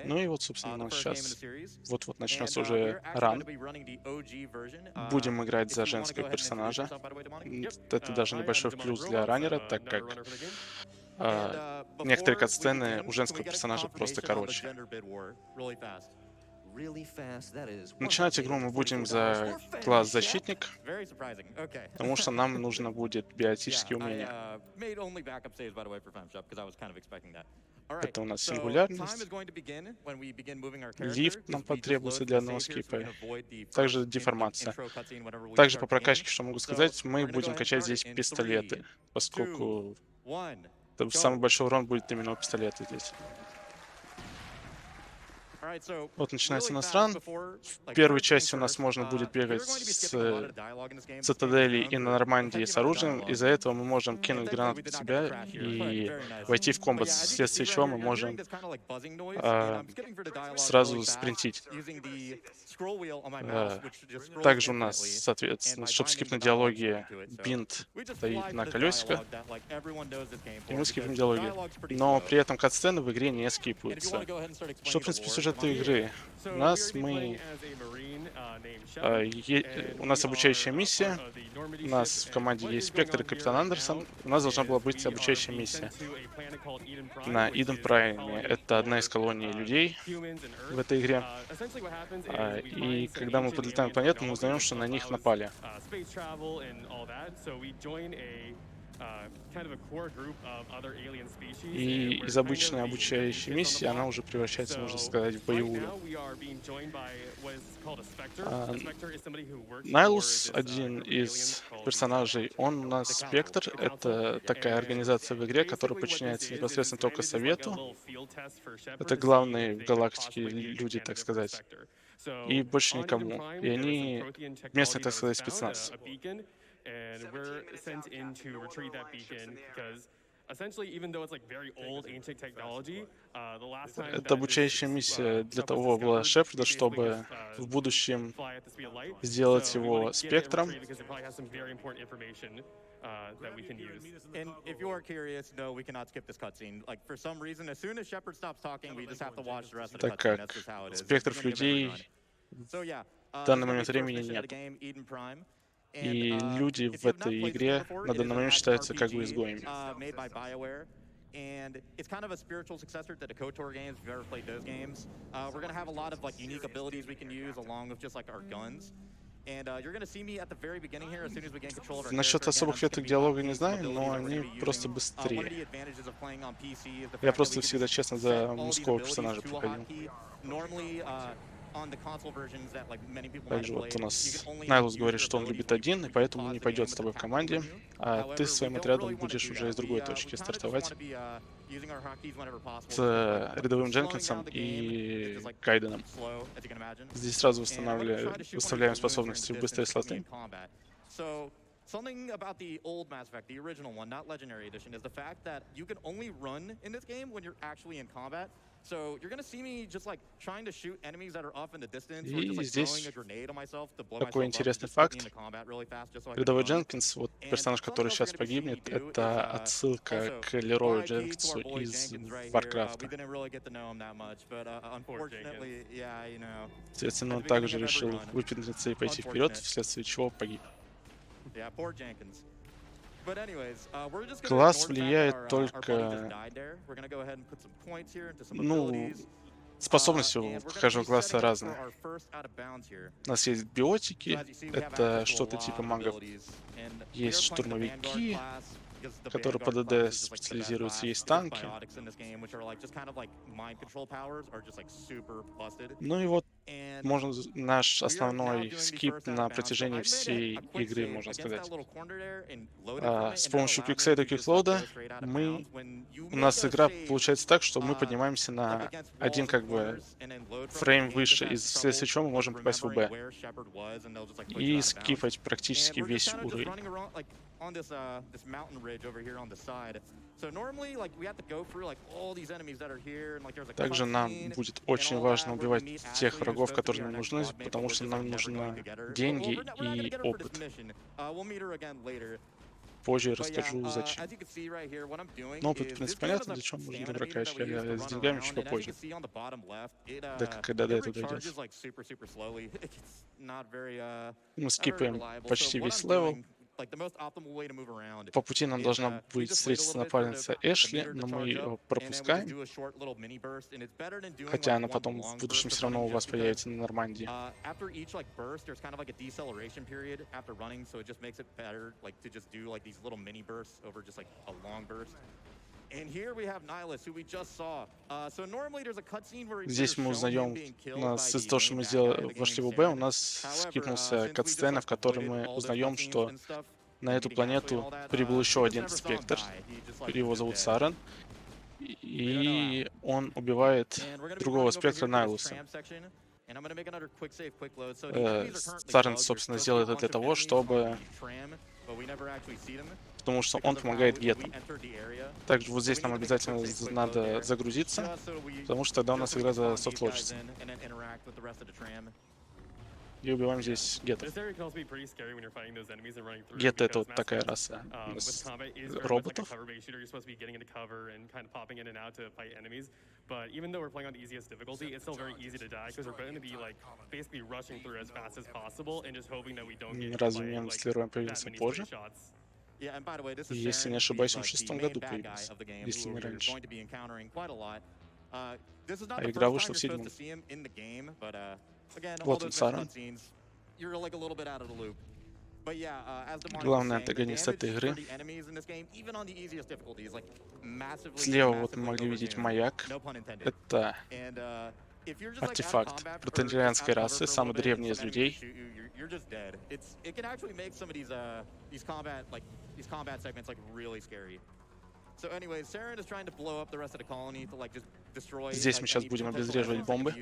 Ну и вот, собственно, у нас сейчас вот-вот начнется уже ран. Будем играть за женского персонажа. Это даже небольшой плюс для раннера, так как некоторые катсцены у женского персонажа просто короче. Начинать игру мы будем за класс защитник, потому что нам нужно будет биотические умения. Это у нас сингулярность, лифт нам потребуется для одного скипа, также деформация. Также по прокачке, что могу сказать, мы будем качать здесь пистолеты, поскольку самый большой урон будет именно у пистолета здесь. Вот начинается у нас ран. В первой части у нас можно будет бегать с цитадели и на Нормандии с оружием. Из-за этого мы можем кинуть гранату под себя и войти в комбат, вследствие чего мы можем сразу спринтить. Также у нас, соответственно, чтобы скипнуть диалоги, бинт стоит на колесиках, и мы скипнем диалоги. Но при этом катсцены в игре не скипаются. Что, в принципе, сюжет игры? У нас обучающая миссия, у нас в команде есть Спектр и Капитан Андерсон, у нас должна была быть обучающая миссия на Иден Прайме. Это одна из колоний людей в этой игре. И когда мы подлетаем к планету, мы узнаем, что на них напали. И из обычной обучающей миссии она уже превращается, можно сказать, в боевую. Найлус, один из персонажей, он у нас Спектр. Это такая организация в игре, которая подчиняется непосредственно только Совету. Это главные в галактике люди, так сказать. И больше никому. И они местный, так сказать, спецназ. Это обучающая миссия для того была Шепарда, чтобы в будущем сделать его спектром. Так как спектров людей в данный момент времени нет. И люди в этой игре на данный момент считаются как бы изгоями. And it's kind of a spiritual successor to the KOTOR games, if you've ever played those games. We're going to have a lot of like unique abilities we can use along with just like our guns. And you're going to see me at the very beginning here as soon as we gain control of our Насчет особых веток диалога не знаю, но они просто быстрее. Я просто всегда честно за мужского персонажа приходил. Также вот у нас Найлус говорит, что он любит один, и поэтому не пойдет с тобой в команде, а ты с своим отрядом будешь уже из другой точки стартовать с рядовым Дженкинсом и Кайденом. Здесь сразу выставляем способности в быстрые слоты. Something about the old Mass Effect, the original one, not Legendary Edition, is the fact that you can only run in this game when you're actually in combat. So you're going to see me just like trying to shoot enemies that are off in the distance, or just like throwing a grenade on myself to blow такой myself up интересный just to be факт. in the combat really fast, just so I can Рядовой run. Дженкинс, вот персонаж, который сейчас погибнет, это отсылка к Лерою Дженкинсу из Варкрафта. Соответственно, он также решил выпендриться и пойти вперед, вследствие чего погиб. Класс влияет только, ну, способности у каждого класса разные. У нас есть биотики, это что-то типа магов. Есть штурмовики, которые по ДД специализируются, есть танки. Ну и вот можно наш основной скип на протяжении всей игры, можно сказать. С помощью квиксейда и квиклоуда у нас игра получается так, что мы поднимаемся на один как бы фрейм выше, и вследствие чего мы можем попасть в УБ и скипать практически весь уровень. Также нам будет очень важно убивать тех врагов, которые нам нужны, потому что нам нужны деньги и опыт. позже расскажу, зачем. Но опыт, в принципе, понятно, для чего можно игрока еще. Я с деньгами чуть попозже. Да, когда до этого дойдет. Мы скипаем почти весь левел. По пути нам должна быть встретиться напарница Эшли, но мы ее пропускаем. Хотя она потом в будущем все равно у вас появится на Нормандии. Здесь мы узнаем, из-за того, что мы вошли в УБ, у нас скипнулся катсцена, в которой мы узнаем, что на эту планету прибыл еще один спектр. Его зовут Сарен. И он убивает другого спектра Найлуса. Сарен, собственно, сделал это для того, чтобы... Потому что он помогает гетам. Также вот здесь нам обязательно надо загрузиться, потому что тогда у нас игра засофтлочится. И убиваем здесь гетов. Геты — это вот такая раса роботов. But even though we're playing on the easiest difficulty, it's still very easy to die because we're going to be like basically rushing through as fast as possible and just hoping that we don't get Разве Мем с Лероем появился позже? Если не ошибаюсь, он в 6-м году появился, если не раньше. А игра вышла в 7-м. Вот он, Сарен. Главный антагонист этой игры. Слева вот мы могли видеть маяк. Это артефакт протерианской расы, самый древний из людей. Здесь мы сейчас будем обезвреживать бомбы.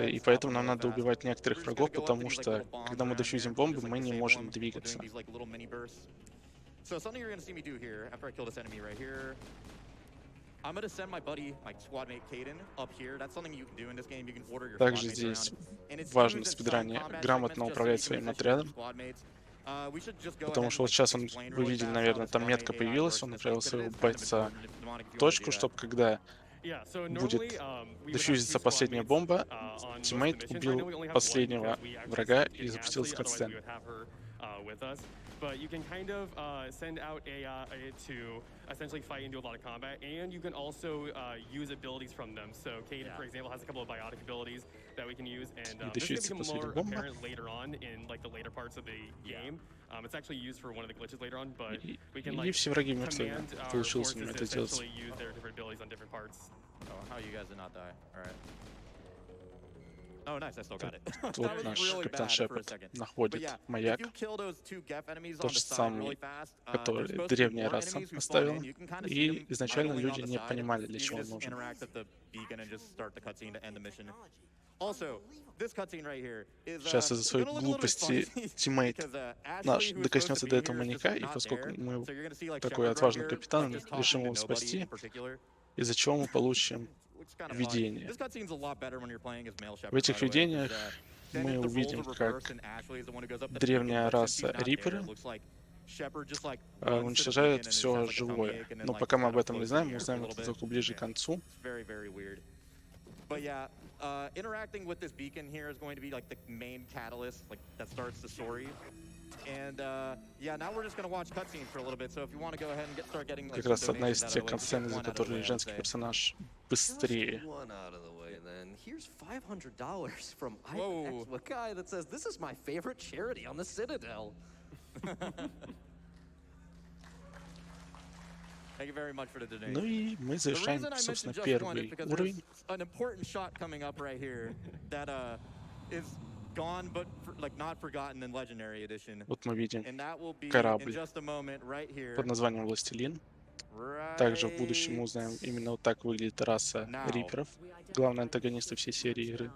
И поэтому нам надо убивать некоторых врагов, потому что, когда мы дефьюзим бомбы, мы не можем двигаться. Также здесь важно в спидрании грамотно управлять своим отрядом. Потому что вот сейчас вы видели, наверное, там метка появилась, он направил своего бойца в точку, чтобы когда будет дефьюзиться последняя бомба, тиммейт убил последнего врага и запустил скатсцен. But you can kind of send out AI to essentially fight and do a lot of combat, and you can also use abilities from them. So Cade, for example, has a couple of biotic abilities that we can use, and this is going to become more apparent later on in like the later parts of the game. It's actually used for one of the glitches later on, but we can like command our forces to essentially use their different abilities on different parts. Oh, how you guys did not die? All right. Oh, nice, I still got it. Тут наш капитан Шепард находит маяк, тот же самый, который древняя раса оставила, и изначально люди не понимали, для чего он нужен. Сейчас из-за своей глупости тиммейт наш докоснется до этого маяка, и поскольку мы такой отважный капитан, решим его спасти, из-за чего мы получим видение. В этих видениях мы увидим, как древняя раса Риперы уничтожает все живое. Но пока мы об этом не знаем, мы узнаем это только ближе к концу. Как раз одна из тех катсцен, из-за которой женский персонаж быстрее. Ну и мы завершаем, собственно, первый уровень. Вот мы видим корабль под названием «Властелин». Также в будущем мы узнаем, именно вот так выглядит раса Риперов, главные антагонисты всей серии игры.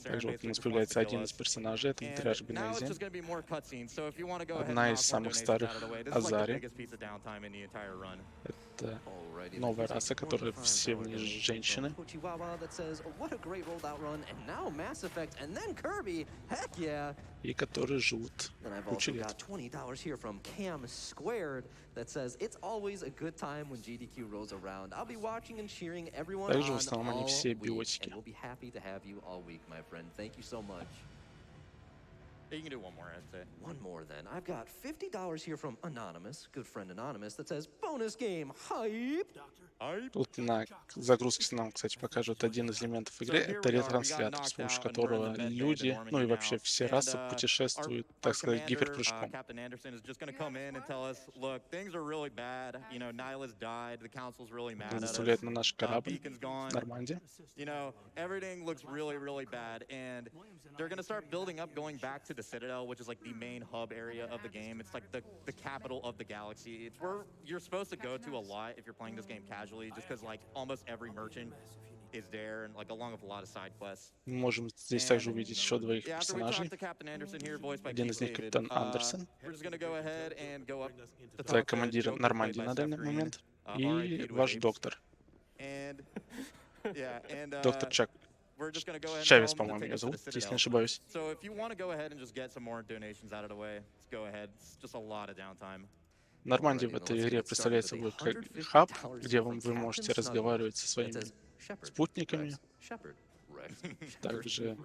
Также вот у нас появляется один из персонажей, это Матряж Бенезия, одна из самых старых Азари. Это новая раса, которая все в ней женщины. И которые живут Then I've кучу also лет. got $20 here from Cam Squared that says it's always a good time when GDQ rolls around. I'll be watching and cheering everyone Также в on основном они all все week, биотики. and we'll be happy to have you all week, my friend. Thank you so much. You can do one more, I'd say. One more then. I've got $50 here from Anonymous, good friend Anonymous, that says bonus game hype. Тут на загрузке нам, кстати, покажут один из элементов игры. Это ретранслятор, с помощью которого люди, ну и вообще все расы путешествуют, так сказать, гиперпрыжком. Captain Anderson is just going to come in and tell us, look, things are really bad. You know, Nihilus died. The council's really mad at us. Заставляет на наш корабль Beacon's gone. в Нормандии. You know, everything looks really, really bad, and they're going to start building up, going back to the Citadel, which is like the main hub area of the game. It's like the capital of the galaxy. It's where you're supposed to go to a lot if you're playing this game casually, just because like almost every merchant is there, and like along with a lot of side quests. Мы можем здесь также увидеть еще двоих Yeah, after we talk персонажей. to Captain Anderson here, voiced by Один из них MikeWave, капитан Андерсон. we're just going to go ahead and go up to Это talk to командир Joker, Нормандии played by на данный Seth Green, момент. И RIP to ваш Waves. доктор. And yeah, and Доктор we're just going to go ahead and Чавес, tell them to по-моему, take ее us to the зовут, если не Citadel. ошибаюсь. So if you want to go ahead and just get some more donations out of the way, let's go ahead. It's just a lot of downtime. Нормандия в этой игре представляет собой как хаб, где вы можете разговаривать со своими спутниками, также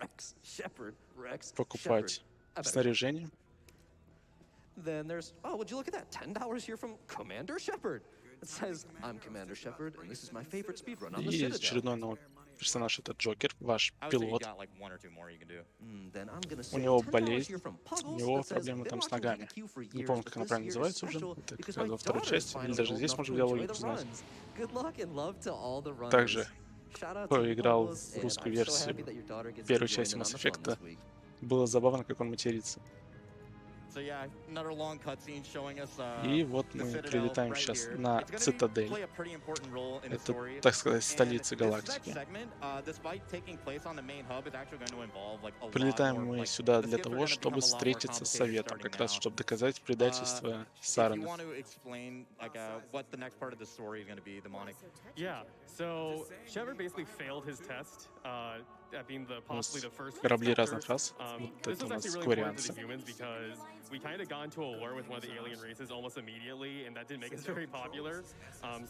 покупать снаряжение. Then there's, oh, would you look at that? $10 here from Commander Shepard. It says, I'm Commander Shepard, and this is my favorite speedrun on the И Citadel. очередной новый персонаж — это Джокер, ваш I would say you пилот. got like one or two more you can do. Then I'm gonna У say него $10 болезнь, here from у Puzzles него that says проблемы been там с watching ногами. GDQ for Не years, помню, but как она this правильно year is называется уже. special Это because как my во второй daughter is части, или finally даже old здесь enough можно to диалоги enjoy the узнать. runs. Good luck and love to all the runners. Также, Shout out кто to you, играл Puzzles, в and русскую I'm so версию happy that your daughter gets to первой join части in on Mass the fun Effect'а, this week. было забавно, как он матерится. So yeah, another long cutscene showing us И вот the мы Citadel прилетаем right сейчас here. на It's gonna Цитадель. play a pretty important role in the Это, story. так сказать, And столица this next галактики. segment, despite taking place on the main hub, is actually going to involve like a lot Прилетаем more, мы like, сюда the для skips are того, gonna чтобы become a lot more встретиться с complicated Советом, starting как раз, now. чтобы доказать предательство If you Сарана. want to explain like what the next part of the story is going to be, demonic. Yeah, so Shepard basically failed his test at being possibly the first Корабли inspector. разных рас. Вот This это was у нас actually really important to кварианцы. the humans because we kind of got into a war with one of the alien races almost immediately, and that didn't make us very popular.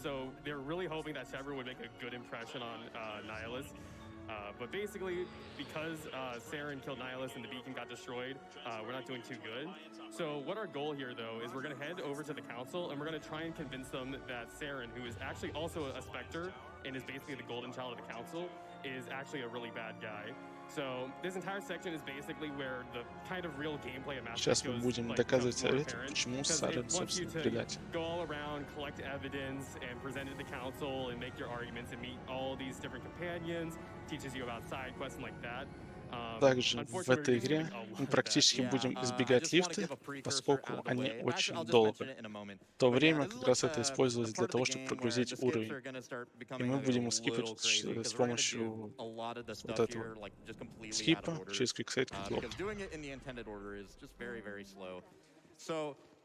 So they're really hoping that Shepard would make a good impression on Nihilus. But basically, because Saren killed Nihilus and the beacon got destroyed, we're not doing too good. So what our goal here, though, is we're going to head over to the council, and we're going to try and convince them that Saren, who is actually also a Spectre and is basically the golden child of the council, is actually a really bad guy. So this entire section is basically where the kind of real gameplay of Mass Сейчас Effect мы goes, будем like, доказывать becomes more Совету, apparent, почему because Саран, it wants you собственно, to предатель. go all around, collect evidence, and present it to the council, and make your arguments, and meet all these different companions, teaches you about side quests and like that. Также в этой игре мы практически будем избегать лифты, поскольку они очень долго. В то время как раз это использовалось для того, чтобы прогрузить уровень. И мы будем скипать с помощью вот этого скипа через QuickSave Cloud.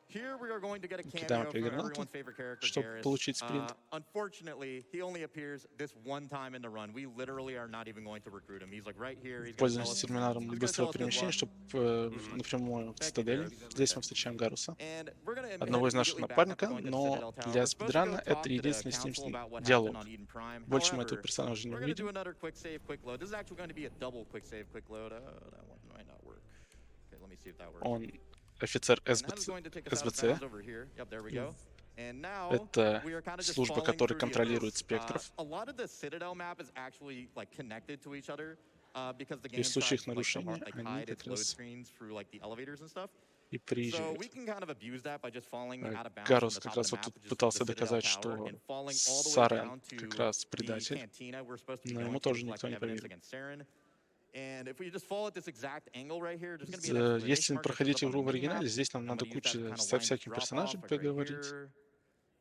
Here we are going to get a Кидаем cameo from гранату, everyone's favorite character, чтобы Garrus. получить спринт. Unfortunately, he only appears this one time in the run. We literally are not even going to recruit him. He's like right here. He's gonna tell Пользуемся us, терминалом he's gonna быстрого tell us good перемещения, luck. чтобы напрямую в Цитадели. Здесь мы встречаем Гаруса, And we're gonna одного из наших immediately back up напарника, going to но Citadel Tower. для We're supposed to go спидрана talk это to the единственный с ним council about what диалог. happened on Eden Prime. Больше мы этого However, персонажа не we're gonna do увидим. another quick save, quick load. This is actually going to be a double quick save, quick load. That one might not work. Okay, let me see if that works. Он офицер And that is going to take us out of СБЦ. bounds over here. Yep, there we go. And now Это we are kind of just служба, falling которая through the контролирует abyss. спектров. A lot of the Citadel map is actually like connected to each other because the И game в случае tries их like, to нарушения like они hide как its load раз screens through like the elevators and stuff. и So приезжают. we can kind of abuse that by just falling out of bounds from Гарус the как top of раз the вот map, тут which is пытался the Citadel доказать, Tower, что and falling all the way Сарен down to как раз the предатель. cantina we're supposed to be Но going ему to тоже collect никто не evidence поверил. against Saren. And if we just fall at this exact angle right here, there's going to be an exclamation Если mark that shows проходить up on игру the в оригинале, minimap. здесь нам I'm надо gonna use that to куча kind of со wind всякими drop off, персонажами like right поговорить. here.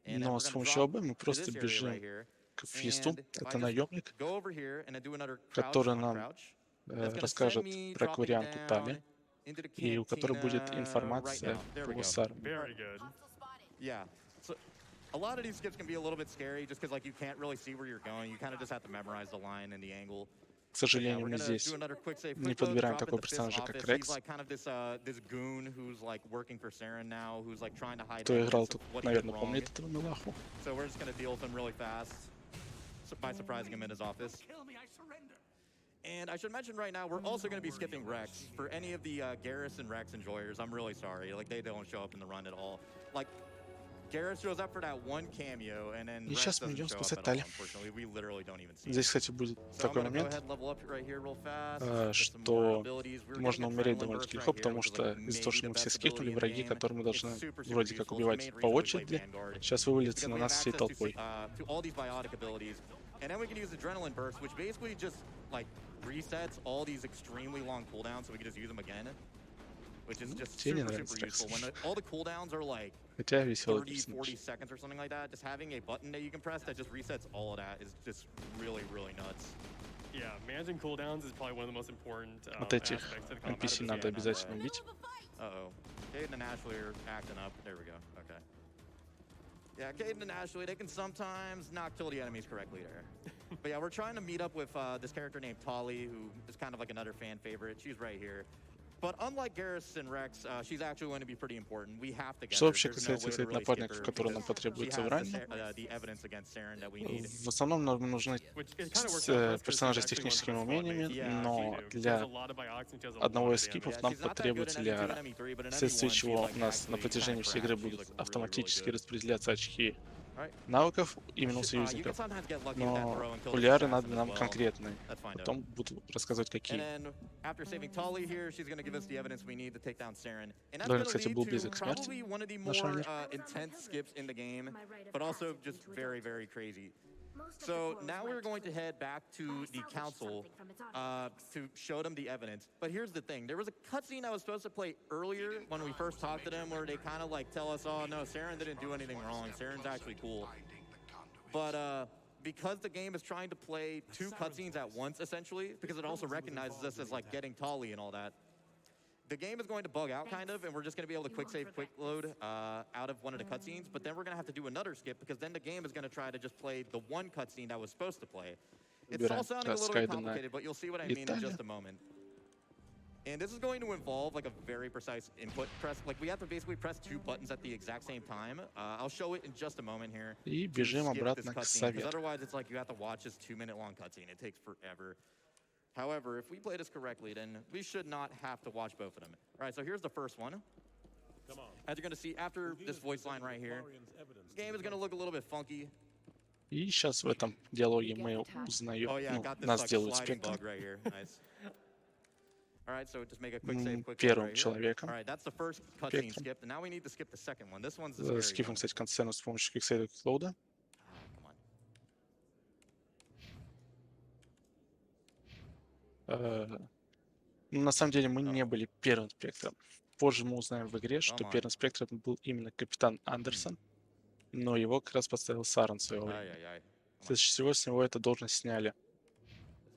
And then Но we're с gonna помощью drop АБ мы to просто this area right бежим here. к Фисту. And if I Это just наемник, go over here and I do another crouch который on нам crouch, that's gonna расскажет send me про dropping кварианку down Тали, into the и у которой будет cantina right информация now. There we по go. Сарану. Very good. Yeah. So A lot of these skips can be a little bit scary just because like you can't really see where you're going. You kind of just have to memorize the line and the angle. К сожалению, мы здесь не подбираем такого персонажа, как Рекс. Кто играл тут, наверное, помнит этого милаху. And I should mention right now, we're also going to be skipping Rex. For any of the Garrus and Rex enjoyers, I'm really sorry. Like, they don't show up in the run at all. Like, Garrus shows up for that one cameo, and then И Rex сейчас мы doesn't идем show up спасать at all, Тали. unfortunately. We literally don't even see Здесь, it. кстати, будет So I'm такой gonna go момент, ahead and level up right here real fast. Get some more что abilities. We're можно getting умереть adrenaline довольно-таки burst легко, right here, потому which is, что like, из-за того, maybe что мы the все best скипнули, ability in the враги, game. которые мы It's должны super, super вроде как useful. It's the убивать main по reason we play очереди, Vanguard. сейчас It's вывалится because на we have нас всей access толпой. to all these biotic abilities. And then we can use adrenaline burst, which basically just like resets all these extremely long cooldowns, so we can just use them again. Which is just Тебе не super, нравится super useful. When all the cooldowns are like Хотя веселый 30, 40 персонаж. seconds or something like that, just having a button that you can press that just resets all of that is just really, really nuts. Yeah, managing cooldowns is probably one of the most important Вот этих aspects of the combat. NPC надо обязательно убить. Uh-oh. Caden and Ashley are acting up. There we go. Okay. Yeah, Caden and Ashley, they can sometimes not kill the enemies correctly there. But yeah, we're trying to meet up with this character named Tali, who is kind of like another fan favorite. She's right here. But unlike Garrus and Rex, she's actually going to be pretty important. We have to get Что her. вообще There's no касается, way to кстати, really напарников, skip her которые нам because потребуются she в has ране, the evidence against Saren that we need. в основном нам нужны Which it kind of works out for us 'cause персонажи she's с actually one of the техническими best умениями, squad mates. но She has a для lot of biotics and she has a одного lot из of скипов damage. нам She's not that good in потребуется MV2 Лиара. and MV3, but in Вследствие MV1 чего she's у нас like на actually протяжении kinda всей игры crashed. She's будут like really, really автоматически good. распределяться очки Alright. навыков именно у You can союзников. sometimes get lucky with that Но throw and kill у the Лиары assassin надо as нам well. конкретные. That's fine, though. Потом буду рассказывать, And какие. then after saving Tali here, she's going to give us the evidence we need to take down Saren. And that's Довольно, going to кстати, lead был to близок к смерти probably one of the наш more Райнер. intense skips in the game, but also just very, very crazy. So now we're going to head back to the council to show them the evidence. But here's the thing. There was a cutscene I was supposed to play earlier when we first talked to them where they kind of like tell us, oh, no, Saren didn't do anything wrong. Saren's actually cool. But because the game is trying to play two cutscenes at once, essentially, because it also recognizes us as like getting Tali and all that, the game is going to bug out kind of, and we're just going to be able to quick save, quick load out of one of the cutscenes. But then we're going to have to do another skip because then the game is going to try to just play the one cutscene that was supposed to play. It's all sounding a little bit complicated, but you'll see what I mean in just a moment. And this is going to involve like a very precise input press. Like we have to basically press two buttons at the exact same time. I'll show it in just a moment here. И to бежим skip this обратно к cutscene, because совету. otherwise it's like you have to watch this 2-minute-long cutscene. It takes forever. However, if we play this correctly, then we should not have to watch both of them. All right, so here's the first one. As you're going to see after this voice line right here, this game is going to look a little bit funky. И сейчас в этом диалоге мы узнаем, Oh yeah, I ну, got this нас like делают sliding спринтом. bug right here. Nice. All right, so just make a quick save, quick Первым right here. человеком. All right, that's the first cutscene Спектром. skipped, and now we need to skip the second one. This one's the scary Скифом, one. кстати, концерну с помощью киксейда Клоуда. Come on. На самом деле мы не были первым спектром. Позже мы узнаем в игре, что первым спектром был именно капитан Андерсон, но его как раз подставил Саран в свое время. Ай-яй-яй. Вследствие всего с него эту должность сняли.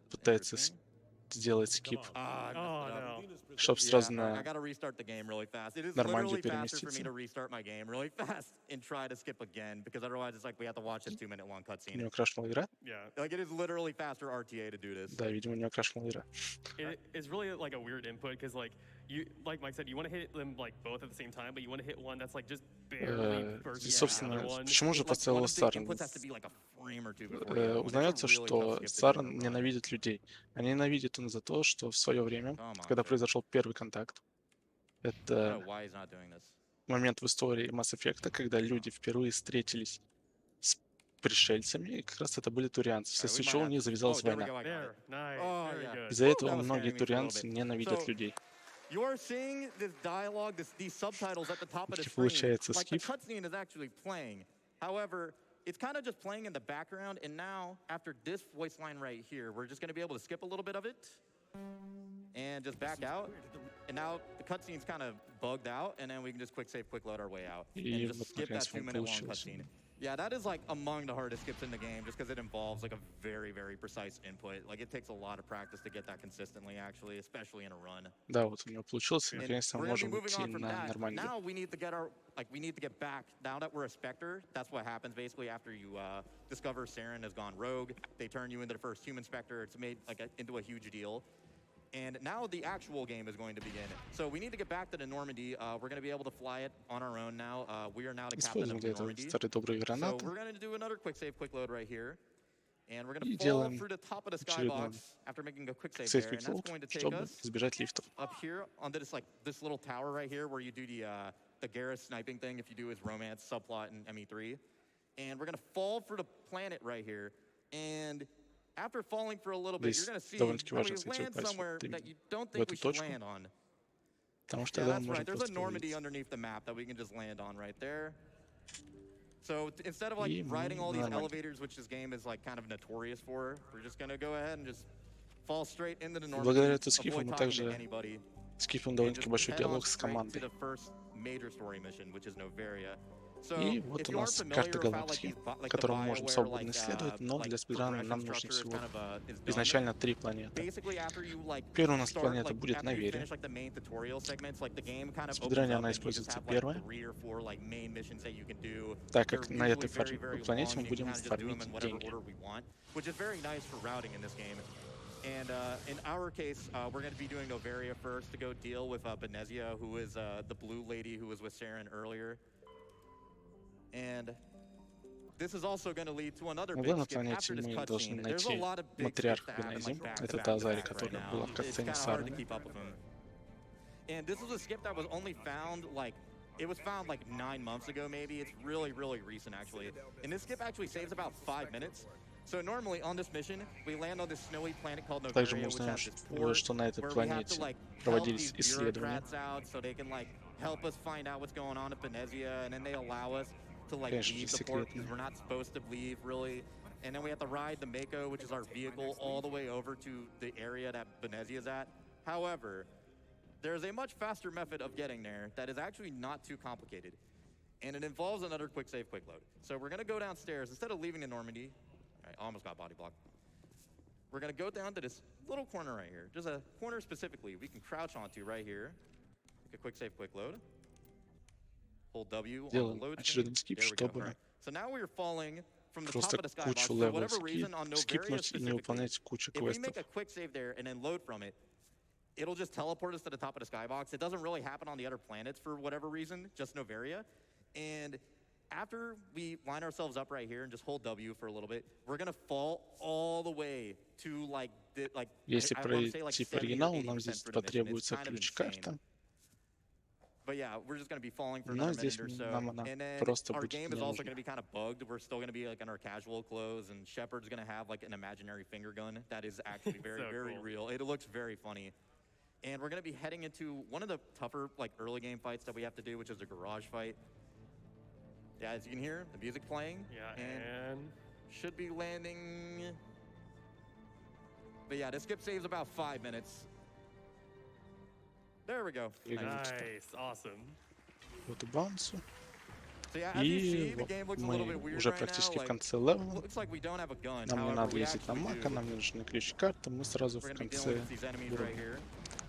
Пытается сделать скип, Oh, no. чтобы сразу I на gotta restart the game really fast. It is нормально literally faster for me переместиться. to restart my game really fast and try to skip again, because otherwise it's like we have to watch this 2-minute-long У cutscene. него крашнула игра. Yeah. Like it is literally faster RTA to do this. Да, видимо, у него крашнула игра. It's really like a weird input because like Mike said, you want to hit them like both at the same time, but you want to hit one that's like just barely versus the Собственно, other one. почему же Like, one подставил of the Саран? inputs has to be like a frame or two before you go. It's a Узнается, really что tough skip to Саран do. ненавидит людей. А ненавидит он за то, что в свое время, Come on, когда dude. произошел первый контакт, I don't это know why he's not doing this. момент в истории Mass Effect, когда люди впервые встретились с пришельцами, и как раз это были турианцы, вследствие чего у них завязалась there we война. go, I got There, it. nice, Oh, very yeah. good. Из-за Woo, этого that was многие scaring me for a little турианцы bit. ненавидят So, людей. You are seeing this dialogue, these subtitles at the top of the Таки screen. получается Like the скип. cutscene is actually playing. However, it's kind of just playing in the background. And now, after this voice line right here, we're just going to be able to skip a little bit of it and just back out. And now the cutscene's kind of bugged out, and then we can just quick save, quick load our way out, И and вот just skip that наконец-то 2-minute-long получилось. cutscene. Yeah, that is like among the hardest skips in the game, just because it involves like a very, very precise input. Like it takes a lot of practice to get that consistently, actually, especially in a run. Да, вот у него получилось, и And наконец-то мы we're gonna be можем moving идти on from на that. нормальный Now we need to get we need to get back. Now that we're a Spectre, that's what happens basically after you discover Saren has gone rogue. They turn you into the first human Spectre. It's made like into a huge deal. And now the actual game is going to begin. So we need to get back to the Normandy. We're going to be able to fly it on our own now. We are now the captain Используем of для the этого Normandy. старые добрые So гранаты. we're going to do another quick save, quick load right here. And we're going И to fall делаем through the top of the очередной skybox after making a quick save сейф there. And that's going to take чтобы us избежать лифтов. up here onto this this little tower right here where you do the Garrus sniping thing if you do his romance subplot in ME3. And we're going to fall for the planet right here. And after falling for a little bit, you're going to see довольно-таки that важно, we кстати, land упасть somewhere вот that you don't в think эту we should точку, land on. потому что Yeah, тогда мы that's можем right. There's a просто Normandy вылететь. underneath the map that we can just land on right there. So instead of like И мы riding all these нормально. elevators, which this game is like kind of notorious for, we're just going to go ahead and just fall straight into the Normandy, Благодаря этому скифу avoid мы talking to также anybody. скипаем And довольно-таки just большой head on диалог с straight to командой. the first major story mission, which is Novaria. So, И вот if у you aren't нас familiar карта with how, like, галактики, like the которую мы можем BioWare, свободно исследовать, но для спидрана нам нужно structure is всего kind of, is done. изначально 3 планеты. Basically, after you like Первая у нас start, планета like, будет after you Наверия. finish like the main tutorial segments, like the game kind В of opens спидране up она and you just используется have like первая, 3 or 4 like main missions that you can do. так They're как на этой usually very, very планете long, мы and you будем kind of just do them фармить in whatever деньги. order we want, which is very nice for routing in this game. And in our case, we're going to be doing Novaria first to go deal with Benezia, who is the blue lady who was with Saren earlier. And this is also going to lead to another На big главной skip after планете this мы должны cutscene. There's a найти lot of big skips матриарха that happen Бенези. like back to Это back та to Азари, back right которая now. была в It's катсцене kind с of hard to армией. keep up with them. And this was a skip that was only found like it was found like 9 months ago, maybe. It's really, really recent, actually. And this skip actually saves about 5 minutes. So normally on this mission, we land on this snowy planet called Также Novaria, мы which узнаем, has this port что на этой where we have to планете like help проводились these исследования. bureaucrats out so they can like help us find out what's going on at Benezia, and then they allow us to like Конечно, leave the port because секретные. we're not supposed to leave really. And then we have to ride the Mako, which is our vehicle, all the way over to the area that Benezia is at. However, there's a much faster method of getting there that is actually not too complicated. And it involves another quick save, quick load. So we're going to go downstairs. Instead of leaving the Normandy, I almost got body blocked. We're going to go down to this little corner right here. Just a corner specifically we can crouch onto right here. Make a quick save, quick load. Hold W on the Делаем load screen. очередной скип, There we go. чтобы Alright. So now we're falling from the top просто of the skybox. кучу For левел whatever reason, on Novaria скипнуть и не specifically, выполнять кучу if we квестов. make a quick save there and then load from it, it'll just teleport us to the top of the skybox. It doesn't really happen on the other planets for whatever reason, just Novaria. And after we line ourselves up right here and just hold W for a little bit, we're gonna fall all the way to like Если I wanna say like пройти 70 по or оригиналу, нам 80% здесь for the mission. It's потребуется kind of insane. ключ-карта. But yeah, we're just going to be falling for Но another здесь minute or so. нам она And then просто our будет game не is also нужна. going to be kind of bugged. We're still going to be like in our casual clothes, and Shepard's going to have like an imaginary finger gun that is actually very, So very cool. real. It looks very funny. And we're going to be heading into one of the tougher like early game fights that we have to do, which is the garage fight. Yeah, as you can hear, the music playing. Yeah, and and should be landing. But yeah, the skip saves about 5 minutes. There we go. Nice. nice, awesome. Вот и баунсу. So yeah, as you see, И the вот game looks a little мы bit weird уже right практически now. в Like, конце левела. looks like we don't have a gun. Нам не However, надо we ездить на actually Мака, do. нам не нужны ключ-карты. Мы сразу в We're gonna be dealing конце with these enemies right here.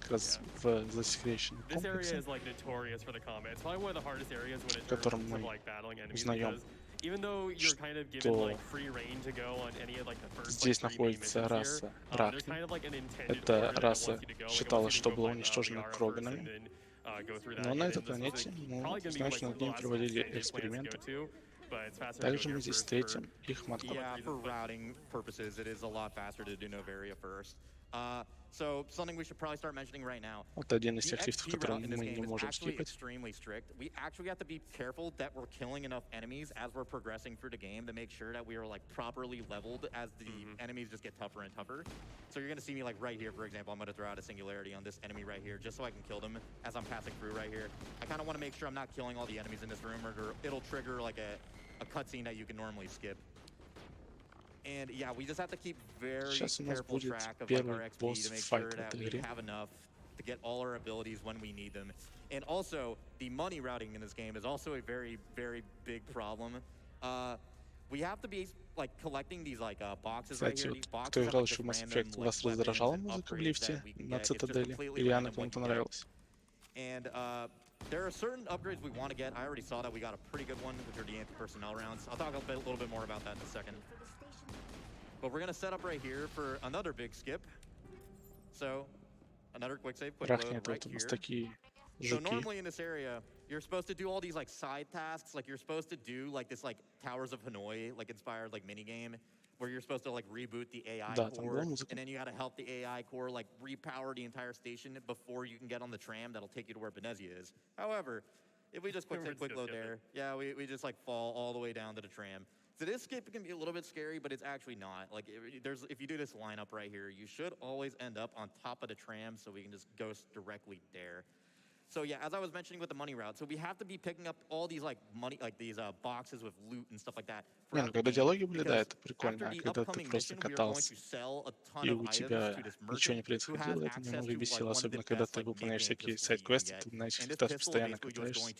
как раз в засекреченном This area комплексе, is like notorious for the combat. It's probably one of the hardest areas when it в comes котором to мы like battling enemies. узнаем, Because even though you're kind of given что like free reign to go on any of like the first здесь like 3 main находится missions раса here, there's Брахни. kind of like an intended Эта order that раса wants you to go. Like, it считалась, wants you что to go была fight уничтожена Liara first Кроганами. and then, go through that. Но And на then этой this is планете probably мы gonna be знаем, like что the над ним last проводили planet to эксперименты. go to, but it's faster to go Также here мы здесь first for встретим их матков. Yeah, for reasons, but- routing purposes, it is a lot faster to do Novaria first. So something we should probably start mentioning right now. Вот один из The тех лифтов, XP которые route in this мы game не is можем actually скипать. extremely strict. We actually have to be careful that we're killing enough enemies as we're progressing through the game to make sure that we are like properly leveled as the enemies just get tougher and tougher. So you're gonna see me like right here, for example, I'm gonna throw out a singularity on this enemy right here just so I can kill them as I'm passing through right here. I kind of want to make sure I'm not killing all the enemies in this room, or it'll trigger like a cutscene that you can normally skip. And yeah, we just have to keep very Сейчас у нас careful будет track of like, первый our XP to make sure босс-файт в that этой we игре. have enough to get all our abilities when we need them. And also, the money routing in this game is also a very, very big problem. We have to be like collecting these like boxes right Кстати, here. вот These кто boxes have играл like еще just в Mass random Effect, like вас weapons раздражала and музыка в upgrades лифте that we can на get. It's just Цитадели? completely Или она random what кому-то you get. нравилась? And there are certain upgrades we want to get. I already saw that we got a pretty good one, which are the anti-personnel rounds. I'll talk a little bit more about that in a second. But we're gonna set up right here for another big skip. So another quick save, quick load Рахнет right вот у нас here. такие So жуки. normally in this area, you're supposed to do all these like side tasks. Like you're supposed to do like this like Towers of Hanoi like inspired like mini game where you're supposed to like reboot the AI Да, там была core, музыка. and then you got to help the AI core like repower the entire station before you can get on the tram that'll take you to where Benezia is. However, if we just quick load there, yeah, we just like fall all the way down to the tram. So this skip can be a little bit scary, but it's actually not. Like if you do this lineup right here, you should always end up on top of the tram so we can just go directly there. So yeah, as I was mentioning with the money route, so we have to be picking up all these like money, like these boxes with loot and stuff like that. Не, ну когда диалоги были, да, это прикольно, а когда ты просто катался и у тебя ничего не происходило, это немного бесило, особенно когда ты выполняешь всякие сайд-квесты, ты на этих квестах постоянно катаешься.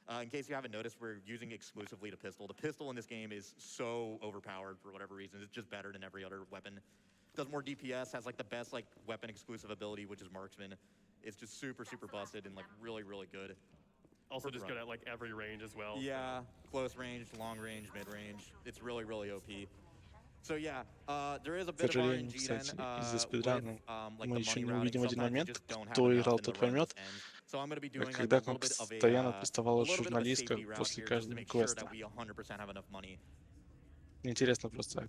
In case you haven't noticed, we're using exclusively the pistol. The pistol in this game is so overpowered for whatever reason. It's just better than every other weapon. Does more DPS, has like the best like weapon exclusive ability, which is marksman. It's just super busted and like really good. Also just good at like every range as well. Yeah, close range, long range, mid range. It's really OP. So yeah, there is a К bit of сожалению, RNG then кстати, из-за with спидрана like мы the еще money не routing. увидим один Sometimes you момент, just don't have кто enough играл, and the тот run поймет, just ends. So I'm going to be doing like a когда к нам little bit of постоянно a приставала little bit of a журналистка safety route после here just to каждого make sure квеста. that we 100% have enough money. Мне интересно просто,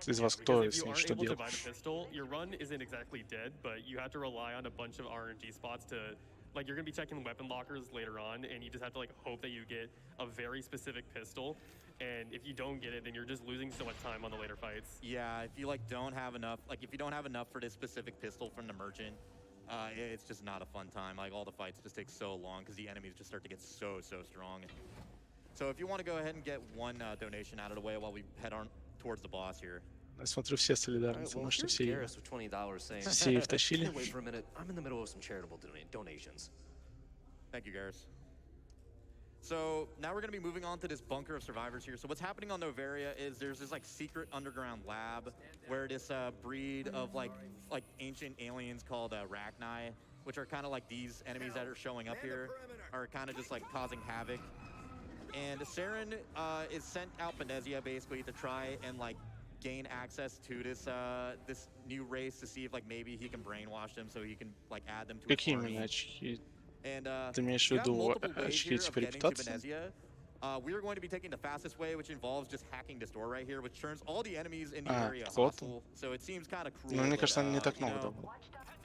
из вас Because кто if с you ним aren't что able to делал? buy the pistol, your run isn't exactly dead, but you have to rely on a bunch of RNG spots to, like, you're gonna be checking weapon lockers later on, and you just have to like hope that you get a very specific pistol. And if you don't get it, then you're just losing so much time on the later fights. Yeah, if you like don't have enough, like if you don't have enough for this specific pistol from the merchant, it's just not a fun time. Like all the fights just take so long because the enemies just start to get so strong. So if you want to go ahead and get one donation out of the way while we head on towards the boss here. Я смотрю, все солидарны со мной, что все их втащили. Thank you, Garrus. So now we're going to be moving on to this bunker of survivors here. So what's happening on Novaria is there's this like secret underground lab where this breed of like ancient aliens called Rachni, which are kind of like these enemies that are showing up here, are kind of just like causing havoc. And Saren is sent out Benezia basically to try and like gain access to this this new race to see if like maybe he can brainwash them so he can like add them to his Какие army. именно очки? And Ты имеешь в you have виду multiple ways очки here of типа getting to репутации? Benezia. We are going to be taking the fastest way, which involves just hacking this door right here, which turns all the enemies in the area hostile. So it seems kind of cruel. Ну, мне кажется, не так you много know, давно.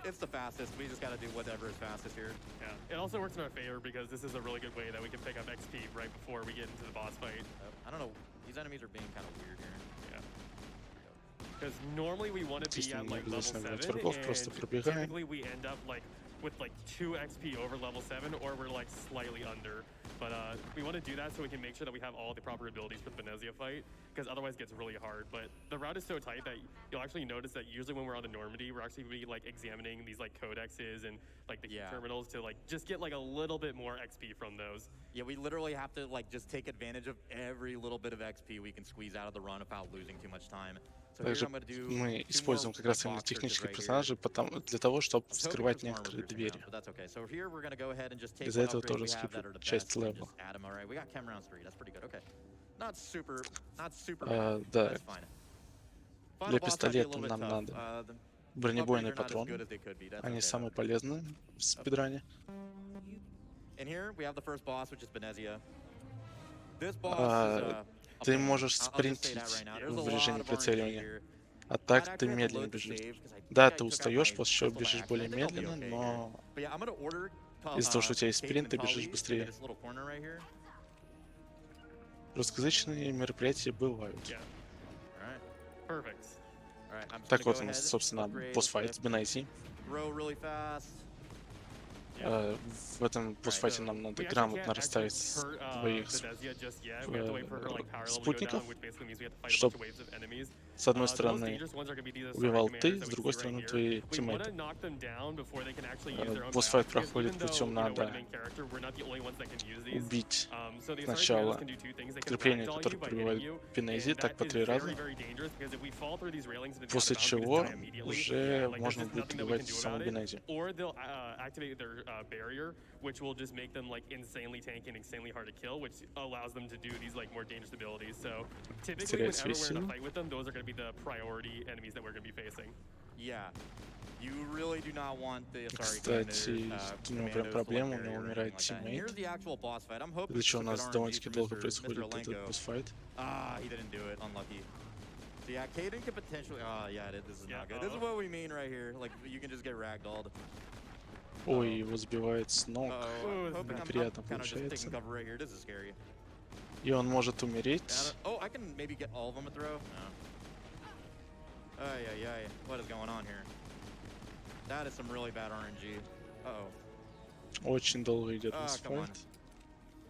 it's the fastest. We just got to do whatever is fastest here. Yeah, it also works in our favor because this is a really good way that we can pick up XP right before we get into the boss fight. I don't know. These enemies are being kind of weird here. Yeah. Because normally we want to be at like level 7, and typically we end up like with like 2 XP over level 7, or we're like slightly under. But we want to do that so we can make sure that we have all the proper abilities for the Benezia fight, because otherwise it gets really hard. But the route is so tight that you'll actually notice that usually when we're on the Normandy, we're actually be like examining these like codexes and like the key terminals to like just get like a little bit more XP from those. Yeah, we literally have to like just take advantage of every little bit of XP we can squeeze out of the run without losing too much time. Также мы используем как раз именно технических персонажей для того, чтобы вскрывать некоторые двери. Из-за этого тоже скипают часть левела. Да. Для пистолета нам надо бронебойные патроны. Они самые полезные в спидране. Ты можешь спринтить в режиме прицеливания, а так ты медленно бежишь. Да, ты устаешь, после чего бежишь более медленно, но из-за того, что у тебя есть спринт, ты бежишь быстрее. Русскоязычные мероприятия бывают. Так вот у нас, собственно, босс-файт с Бенези. В этом босс-файте нам надо грамотно расставить своих спутников, чтобы с одной стороны убивал ты, с другой стороны твои тиммейты. Босс-файт проходит путем надо убить сначала подкрепление, которое прибивает Пинези, так по 3 раза, после чего уже можно будет убивать саму Пинези. Which will just make them like insanely tanky and insanely hard to kill, which allows them to do these like more dangerous abilities. So typically whenever we're in a fight with them, those are going to be the priority enemies that we're going to be facing. Yeah. You really do not want the Кстати, у него прям проблема, у него умирает тиммейт. Для чего у нас довольно-таки долго происходит этот босс-файт. He didn't do it. Unlucky. So yeah, Kaden could potentially. Yeah, this is not good. This is what we mean right here. Like you can just get ragdolled. Ой, его сбивает с ног. Неприятно получается. И он может умереть. Oh, I can maybe get all of them a throw. No. What is going on here? That is some really bad RNG. Uh-oh. Очень долго идет босс-файт.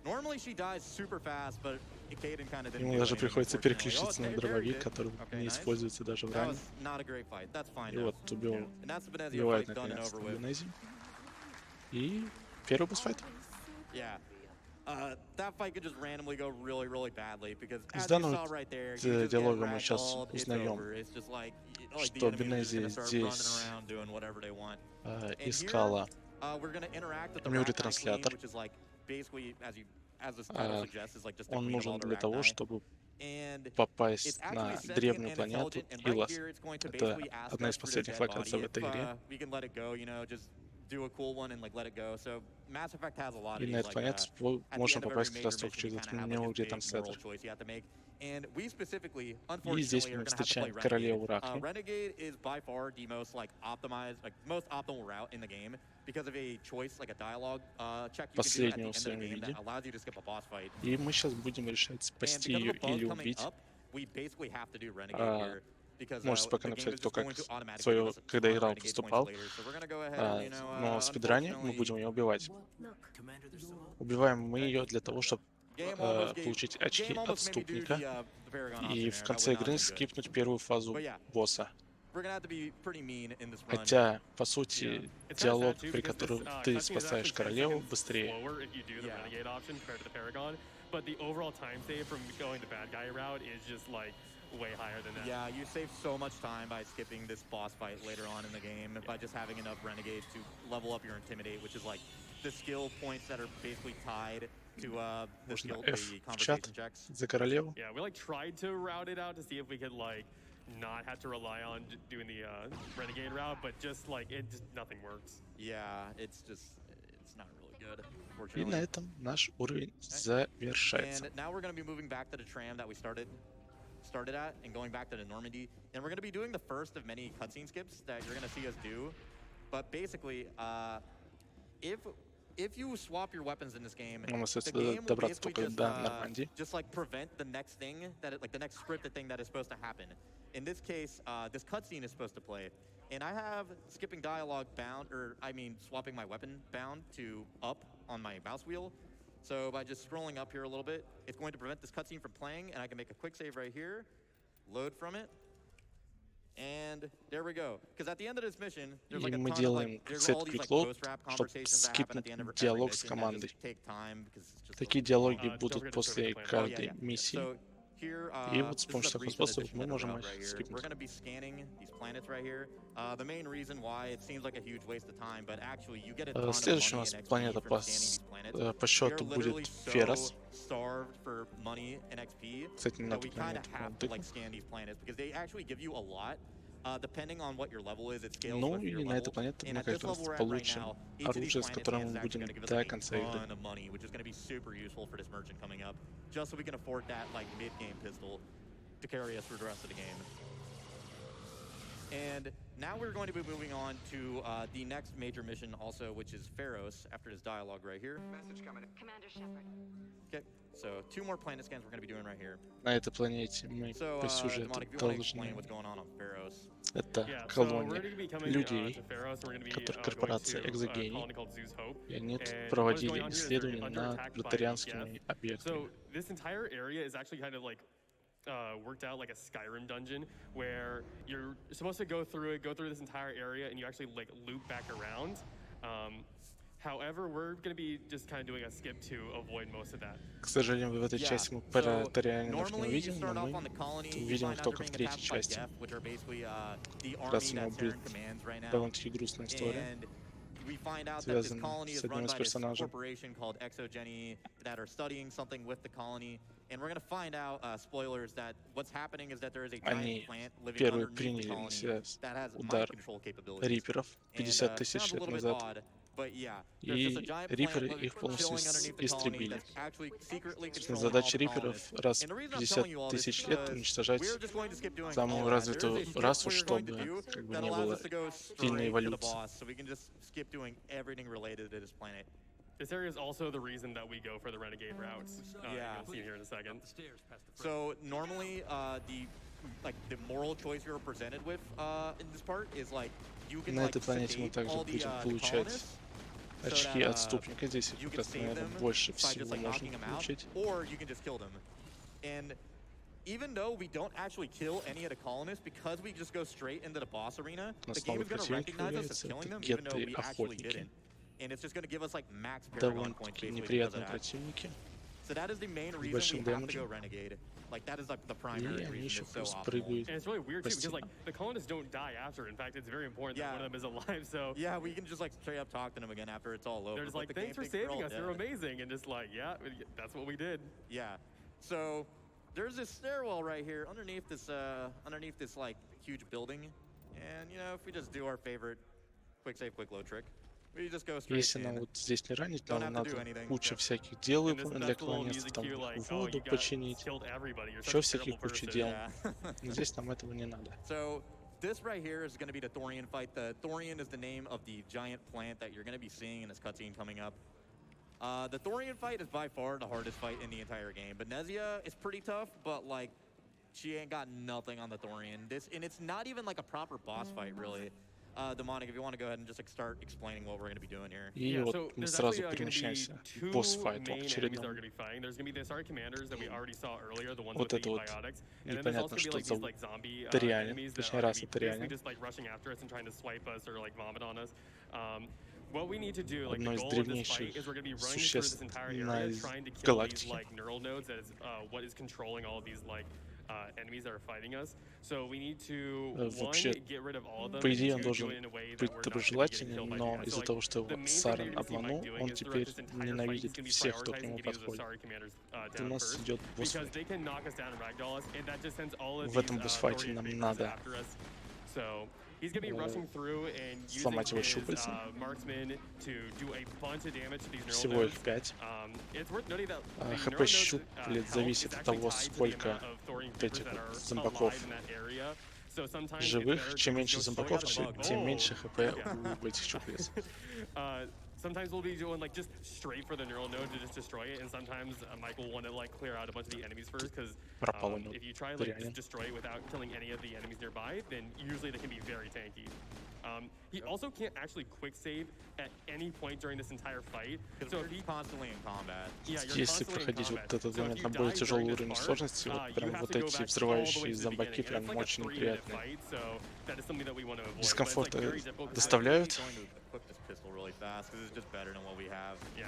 Normally she dies super fast, but Kaden kind of didn't. Ему даже приходится переключиться на дробовик, который не используется даже в ране. И вот убивает наконец-то Бенези. И первый босс-файт. Из данного диалога мы сейчас узнаем, что Бенези здесь искала мюри-транслятор. Он нужен для того, чтобы попасть на древнюю планету Илас. Это одна из последних локаций в этой игре. И на эту планету можно попасть как раз только через этот мюри-транслятор. И здесь мы встречаем королеву Рахни. Последнюю в своем виде. И мы сейчас будем решать, спасти ее или убить. Можете пока написать, кто как свое, когда играл, поступал. Но в спидране мы будем ее убивать. Убиваем мы ее для того, чтобы получить очки отступника и в конце игры скипнуть первую фазу босса. Хотя, по сути, диалог, при котором ты спасаешь королеву, быстрее. Way higher than that. Yeah, you save so much time by skipping this boss fight later on in the game by just having enough renegades to level up your intimidate, which is like the skill points that are basically tied to the skill, the conversation checks. За королеву. Yeah, we like tried to route it out to see if we could like not have to rely on doing the renegade route, but just like it just nothing works. Yeah, it's not really good. И на этом наш уровень завершается. And now we're going to be moving back to the tram that we started at and going back to the Normandy, and we're going to be doing the first of many cutscene skips that you're going to see us do. But basically, if you swap your weapons in this game, the game will basically just like prevent the next thing the next scripted thing that is supposed to happen. In this case, this cutscene is supposed to play, and I have skipping dialogue bound, or I mean swapping my weapon bound to up on my mouse wheel. So by just scrolling up here a little bit, it's going to prevent this cutscene from playing, and I can make a quick save right here, load from it, and there we go. Because at the end of this mission, there's like a ton of like, there's all these like post-rap conversations that happen at the end of every mission that just take time because it's just Такие диалоги будут после каждой миссии. И вот с помощью такого способа мы можем их скипнуть. Следующая у нас планета по счету будет Ферос. Кстати, на эту планету ну и на этой планете мы как раз получим оружие, с которым мы будем до конца игры. Just so we can afford that like mid-game pistol to carry us through the rest of the game. And now we're going to be moving on to the next major mission also, which is Pharos, after this dialogue right here. Message coming in. Commander Shepard. Okay, so 2 more planet scans we're going to be doing right here. На этой планете мы So, по сюжету Demonic, if you want to должны... explain what's going on Pharos. Это Yeah, so we're колония going to be coming людей, to Pharos, and we're going to be которые going корпорация to a Экзогений, colony called Zeus Hope. и они тут And what is going проводили on here is they're исследования under над attack by плутарианскими Geth. объектами. So this entire area is actually kind of like worked out like a Skyrim dungeon, where you're supposed to go through this entire area, and you actually like loop back around. However, we're going to be just kind of doing a skip to avoid most of that. К сожалению, в этой Yeah, части мы so плутарианов не normally you увидим, start но off мы on the colony, you увидим find их out только you're в being третьей attacked by части. Geth, which are basically the Как army раз у него that Terran будет commands right now. довольно-таки грустная история. And we find out that this Связан colony с is одним run из by this персонажей. corporation called Exogeny that are studying something with the colony. And we're going to find out, spoilers, that what's happening is that there is a giant Они plant living первые underneath the приняли на colony себя that has удар mind control capabilities. риперов And, 50 тысяч sounds a лет little bit назад, odd, but yeah, there's just a и giant риперы plant их полностью chilling underneath the colony истребили. that's actually secretly Собственно, controlling all задача the риперов colonists. раз And the в reason I'm 50 telling you all this тысяч is лет because уничтожать we're just going to skip doing самую all of that. развитую There is a skip расу, we're going to чтобы do как бы that не allows было us to go сильной straight to the эволюции. boss, so we can just skip doing everything related to this planet. This area is also the reason that we go for the renegade routes. Yeah. You'll see here in a second. So normally, the moral choice you're presented with in this part is like you can На like этой планете мы sedate также all the будем получать colonists, очки that, отступника. Здесь их you как can раз, save наверное, them больше by всего just like можно knocking them out, получить. or you can just kill them. And even though we don't actually kill any of the colonists, because we just go straight into the boss arena, the game Основной is going to противник recognize us as является killing them, это even though we actually геты-охотники. didn't. And it's just going to give us like max paragon points Довольно-таки basically because of неприятные that. противники. So that is the main reason большим we have to дэмэджем. go renegade. Like that is like the И primary они reason еще it's so плюс optimal. прыгают. And it's really weird too, Прости. because like the colonists don't die after. In fact, it's very important that Yeah. one of them is alive. So Yeah, we can just like straight up talk to them again after it's all over. they're just but like, the "Thanks for game thinks we're saving all us. You're dead. amazing," and just like, "Yeah, that's what we did." Yeah. So there's this stairwell right here underneath this like huge building, and you know if we just do our favorite quick save, quick load trick, we just go straight Если нам in. вот здесь не ранить, Don't нам have to do надо anything. куча всяких дел And this, выполнить для that's the little колонистов, music там cue, like, "Oh, воду you got починить, killed everybody. You're еще such a всяких terrible кучу person." дел. Yeah. Но здесь нам этого не надо. So this right here is going to be the Thorian fight. The Thorian is the name of the giant plant that you're going to be seeing in this cutscene coming up. The Thorian fight is by far the hardest fight in the entire game. But Nezia is pretty tough, but like she ain't got nothing on the Thorian. And it's not even like a proper boss fight, really. Demonic, if you want to go ahead and just like start explaining what we're going to be doing here. И Yeah, вот so мы there's сразу actually going to be перемещаемся two к босс-файту main enemies that are очередному. going to be fighting. There's going to be the Asari commanders that we already saw earlier, the ones Вот with the это вот biotics, and then there's also непонятно, going to be что like за these like zombie Ториане, enemies that точнее are going раса to be basically Ториане. just like rushing after us and trying to swipe us or like vomit on us. What we need to do, like Одно the из goal of this fight, древнейших is we're going to be running through существ this entire на area, из trying to kill these галактики. like neural nodes. That is what is controlling all of these like enemies that are fighting us. So we need to one Вообще, get rid of all of them. по and идее, он two, do должен it in a way that быть we're not gonna be getting доброжелательным, killed by но Geth. So, из-за like, того, что the его main thing Сарен that you're gonna see Mike обманул, doing он is throughout теперь this entire fight, he's ненавидит gonna be всех, кто к prioritizing нему getting those подходит. Asari commanders У down нас first, идет because босс-файт. they can knock us down and ragdoll us, and that just sends all of В этом these босс-файте Thorian нам vapors надо after us. So he's gonna be rushing through and using сломать его his щупальца. marksman to do a bunch of damage to these neural Всего их nodes. 5. It's worth noting that the ХП neural nodes, щупалец health зависит is от actually того, tied to the сколько amount of Thorian вот vapors этих that вот are зомбаков alive in that area. So sometimes it's живых. better Чем to меньше just go зомбаков, straight out of the тем bug. меньше ХП Yeah. у этих щупалец. Sometimes we'll be doing like just straight for the neural node to just destroy it, and sometimes Mike will want to like clear out a bunch of the enemies first, because Пропал у него if you try like Торианин. just destroy it without killing any of the enemies nearby, then usually they can be very tanky. He also can't actually quick save at any point during this entire fight. Because So we're if he, constantly in combat. yeah, you're Если constantly in проходить combat. вот этот So if момент you на более die тяжелый during уровень this part, сложности, вот you прям have вот to go эти back all the way взрывающие to the зомбаки beginning, and прям it's like a очень 3-minute неприятные. fight, so that is something that we want to avoid. But it's, Дискомфорт like, very difficult 'cause доставляют. I'm going to equip this pistol really fast because it's just better than what we have. Yeah.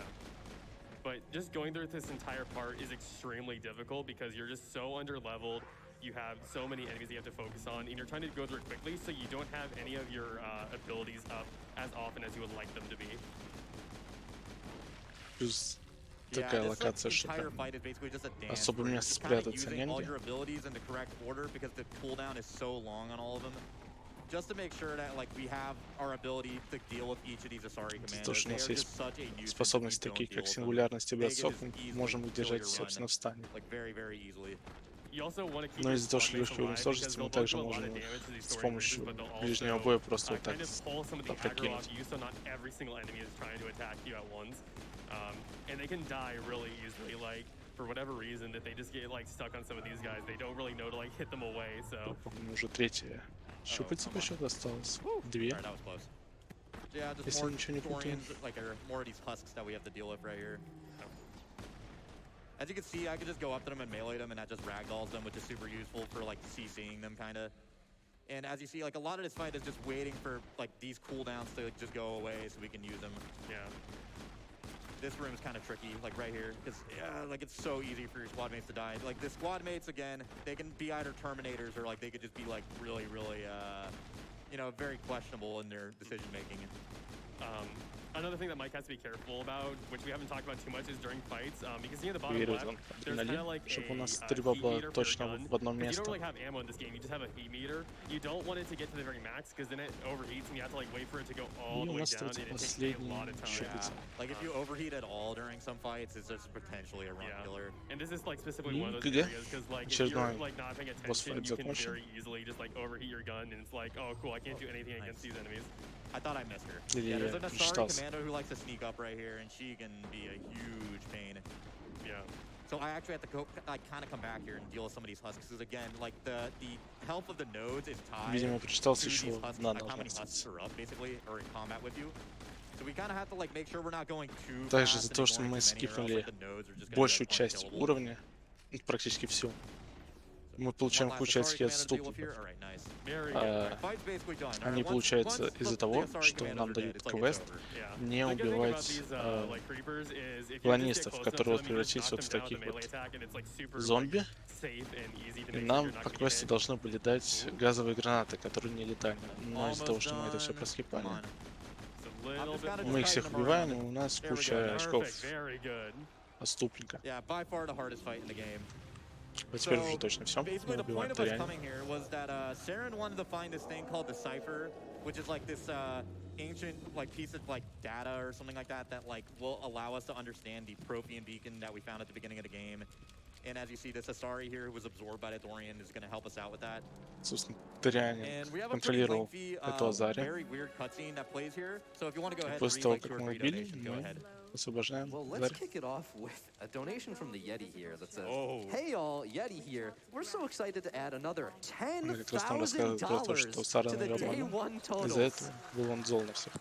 But just going through this entire part is extremely difficult because you're just so under-leveled. You have so many enemies you have to focus on, and you're trying to go through it quickly, so you don't have any of your abilities up as often as you would like them to be. Плюс Yeah, такая this локация, like, что entire там fight is basically just a dance. особо where you're места just kinda спрятаться using all негде. your abilities in the correct order because the cooldown is so long on all of them. Just to make sure that like we have our ability to deal with each of these Asari commanders. То, что у They нас are есть just such a nuisance способности if you don't такие, deal как with them. сингулярность и They can бросок, just мы easily можем их kill держать, your run, собственно, в стане. like very, very easily. Но из-за того, что легкие уровень сложности, мы также можем их с помощью ближнего боя просто вот так опрокинуть. And they can die really easily, like, for whatever reason, that they just get, like, stuck on some of these guys. They don't really know to, like, hit them away, so... По-моему, уже третья щупальца по счету осталось. Две. Alright, that was close. So yeah, just Если more ничего не путаю. thorians, like, or more of these husks that we have to deal with right here. As you can see, I could just go up to them and melee them, and that just ragdolls them, which is super useful for, like, CCing them, kind of. And as you see, like, a lot of this fight is just waiting for, like, these cooldowns to like, just go away so we can use them. Yeah. This room is kind of tricky, like right here, because like it's so easy for your squad mates to die. Like the squad mates, again, they can be either Terminators or like they could just be like really, you know, very questionable in their decision making. Another thing that Mike has to be careful about, which we haven't talked about too much, is during fights. You can see in the bottom left, there's kind of like чтобы у нас a стрельба heat была meter for точно your gun. в одно You don't место. really have ammo in this game, you just have a heat meter. You don't want it to get to the very max, because then it overheats and you have to like wait for it to go all И the у way нас down, and остается it takes a lot последний of time. щупальца. Like if you overheat at all during some fights, it's just potentially a run killer. And this is like specifically one of those ГГ. areas, because like if you're Очередной like not paying босс-файт attention, you can закончен. very easily just like overheat your gun, and it's like, oh cool, I can't do anything against these enemies. I thought I missed her. Или Yeah, there's я an Asari прочитался. commando who likes to sneak up right here, and she can be a huge pain. Yeah. So I actually have to go, like, kind of come back here and deal with some of these husks, because again, like the health of the nodes is tied Видимо, to прочитался these еще husks, одна like how many должна husks остаться. are up basically, or in combat with you. So we kind of have to like make sure we're not going too Также fast из-за and того, что ignoring мы too many, or else, скипнули like, the nodes are just gonna be, большую like, часть unkillable. уровня, практически всю, мы получаем One last кучу Asari адских commando to deal with here. отступников. Alright, nice. Very А, good. Fight's basically done. Они, Alright, получается, once из-за the того, Asari что commandos нам are dead, дают it's like it's квест, over. Yeah. не The good thing about убивать these, like creepers is if you just get колонистов, close которые enough to them, you can just превратились knock вот them в down with a таких melee вот attack, and it's like super зомби. like, safe and easy to И make sure нам you're not по gonna get квесту hit. должны были дать газовые гранаты, которые не летали. Но из-за того, Almost что мы это все done. проскипали, Come on. It's a little just bit gotta more. мы их всех tighten them убиваем, и around. у нас There we куча go. очков Perfect, very good. отступника. Yeah, by far the hardest fight in the game. А теперь уже точно все. Basically, Мы the point убиваем of us Ториане. coming here was that Saren wanted to find this thing called the Cipher, which is like this ancient like piece of like data or something like that that like will allow us to understand the Prothean beacon that we found at the beginning of the game. And as you see, this Asari here who was absorbed by the Thorian is going to help us out with that. Собственно, Ториане And we have a pretty контролировал lengthy, эту Азари. very weird cutscene that plays here. So if you want to go ahead and После read того, like как two or мы three убили, donations, go мы ahead. освобождаем Well, let's Азари. kick it off with a donation from the Yeti here that says, Oh. "Hey y'all, Yeti here. We're so excited to add another Мы как раз там рассказывали про то, что $10,000 Сара to the его day обманул. one Из-за totals. этого был он зол на всех.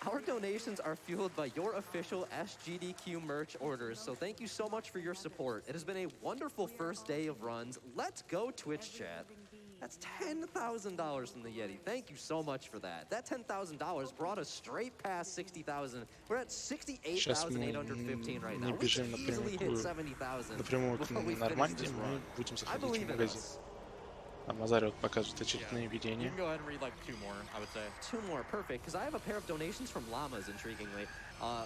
Our donations are fueled by your official SGDQ merch orders, so thank you so much for your support. It has been a wonderful first day of runs. Let's go Twitch chat. That's $10,000 from the Yeti. Thank you so much for that. That $10,000 brought us straight past 60,000. We're at 68,815 right now. не We бежим can easily hit 70,000 напрямую к before we finish Нормандии, this мы run. будем I заходить believe в in магазин. us. Там Азари вот показывает очередные You видения. can go ahead and read like two more, I would say. Two more, perfect, because I have a pair of donations from llamas, intriguingly.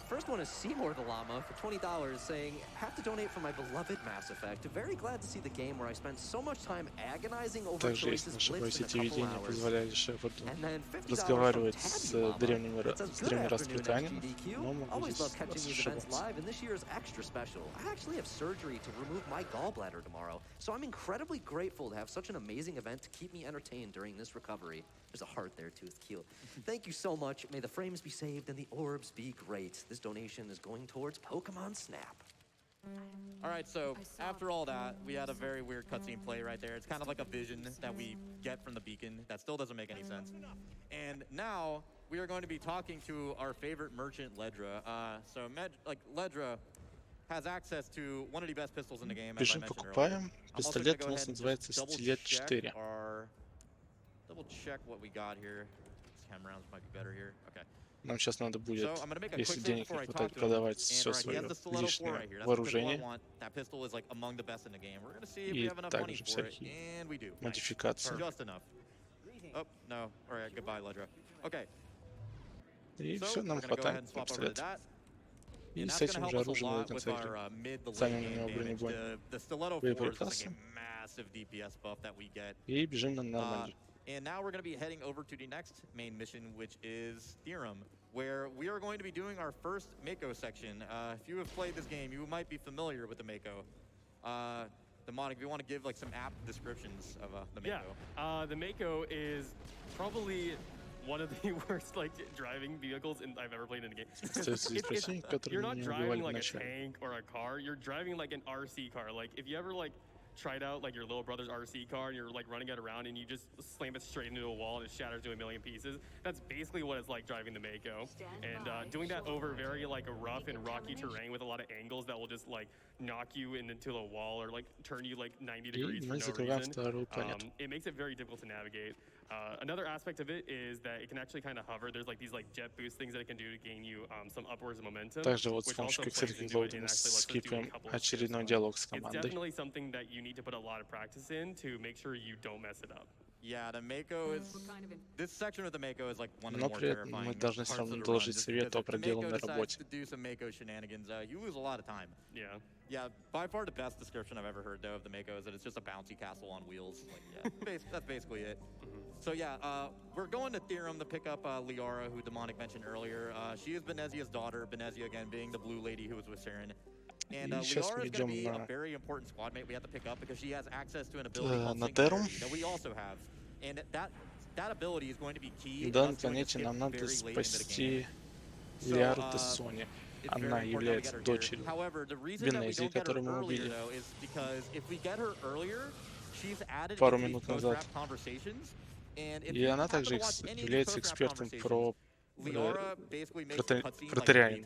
First one is Seymour the Llama for $20 saying, have to donate for my beloved Mass Effect. Very glad to see the game where I spent so much time agonizing over Также, если choices не ошибаюсь, blitzed in эти a couple видения hours. позволяли Шеферду And then $50 разговаривать from с Tabby Llama. древними It says, good древней afternoon, расплетанием, SGDQ. но могу Always здесь love catching вас these events ошибаться. live, and this year is extra special. I actually have surgery to remove my gallbladder tomorrow, so I'm incredibly grateful to have such an amazing event to keep me entertained during this recovery. There's a heart there too, it's cute. Thank you so much. May the frames be saved and the orbs be great. This donation is going towards Pokemon Snap. All right, so after all that, we had a very weird cutscene play right there. It's kind of like a vision that we get from the beacon that still doesn't make any sense. And now we are going to be talking to our favorite merchant, Ledra. Ledra has access to one of the best pistols in the game, as I Бежим, mentioned earlier. покупаем. I'm also gonna Пистолет go у нас ahead and называется just Стилет 4. double check what we got here. 10 rounds might be better here. Okay. Нам сейчас надо будет, So I'm gonna make a если quick save денег before I не talk хватает, to him. продавать And все right, he свое has the stiletto 4 личное right here. That's the pistol I вооружение want. That pistol is like among the best in the game. We're gonna see if we и have enough money также for it, всякие and we do. Nice. модификации. Just enough. Oh no. All right. Goodbye, Ledra. Okay. И So все, we're нам gonna go ahead хватает and на swap over to пистолет. that. И And с that's этим gonna же help us a оружием до lot конца with игры. our mid to Сами late на game него damage. бронебойные The stiletto 4 is like боеприпасы. a massive DPS buff that we get. И бежим на Нормандию. And now we're going to be heading over to the next main mission, which is Theorem, where we are going to be doing our first Mako section. If you have played this game, you might be familiar with the Mako. Demonic, if you want to give like some apt descriptions of the Mako. Yeah, the Mako is probably one of the worst like driving vehicles I've ever played in a game. You're not driving like a tank or a car. You're driving like an RC car. Like if you ever like tried out like your little brother's RC car and you're like running it around and you just slam it straight into a wall and it shatters to a million pieces. That's basically what it's like driving the Mako. And doing that over very like a rough and rocky terrain with a lot of angles that will just like knock you into a wall or like turn you like 90 degrees for no reason. It makes it very difficult to navigate. Another aspect of it is that it can actually kind of hover. There's like these like jet boost things that it can do to gain you some upwards momentum. Также вот с помощью QuickSet Load мы скипаем очередной диалог с командой. It's definitely something that you need to put a lot of practice in to make sure you don't mess it up. Yeah, the Mako is... This section of the Mako is like one of the more terrifying мы должны все равно доложить совету о проделанной работе. To do some Mako shenanigans, you lose a lot of time. Yeah. Yeah, by far the best description I've ever heard though of the Mako is that it's just a bouncy castle on wheels. Like, yeah, that's basically it. So yeah, we're going to Theorem to pick up Liara, who Demonic mentioned earlier. She is Benezia's daughter, Benezia again being the blue lady who was with Saren. And Liara is going to be a very important squad mate we have to pick up because she has access to an ability called Singularity that we also have. And that ability is going to be key. В данной планете нам надо спасти Лиару Тессони. Она является дочерью Бенезии, которую мы убили пару минут назад. И она также является экспертом про протерианин.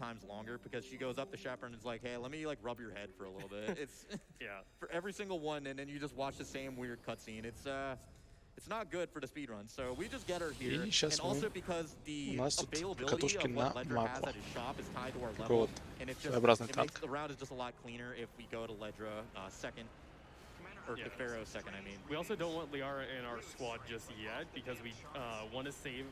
Because she goes up to Shepard and is like, hey, let me like rub your head for a little bit. It's yeah, for every single one, and then you just watch the same weird cutscene. It's not good for the speedrun. So we just get her here, and also because the availability of what Ledger has at his shop is tied to our level, and it makes the route is just a lot cleaner if we go to Ledra second. Or to Pharaoh second, I mean. We also don't want Liara in our squad just yet because we want to save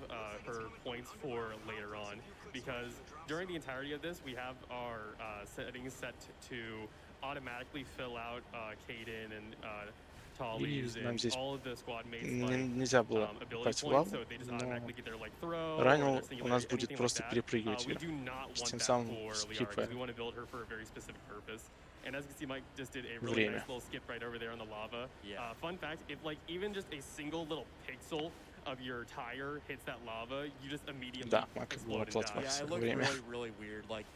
her points for later on. Because during the entirety of this, we have our settings set to automatically fill out Kaden and Tally's and all of the squad mates нельзя было попасть в лаву, но ранее у нас будет просто перепрыгивать ее, тем самым скипая And as you can see, Mike just did a really nice little skip right over there on the lava. Fun fact, if like even just a single little pixel of your tire hits that lava, you just immediately explode and die. Yeah, it looks really, really weird. Like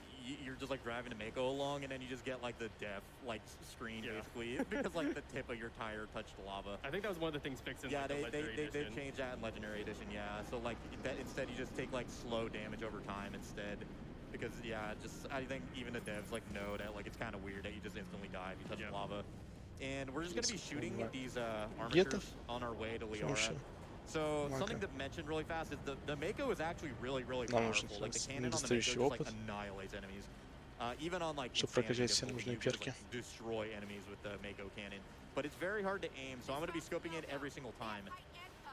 you're just like driving a Mako along, and then you just get like the death like screen basically because like the tip of your tire touched the lava. I think that was one of the things fixed in the Legendary Edition. They did change that in Legendary Edition, yeah. So like instead you just take like slow damage over time instead. Because yeah, just I think even the devs like know that like it's kind of weird that you just instantly die if you touch lava. And we're just gonna be shooting these armatures on our way to Liara. So something to mention really fast is the Mako is actually really, really powerful. Like the cannon on the Mako just like annihilates enemies. Even on like destroy enemies with the Mako cannon. But it's very hard to aim, so I'm gonna be scoping it every single time.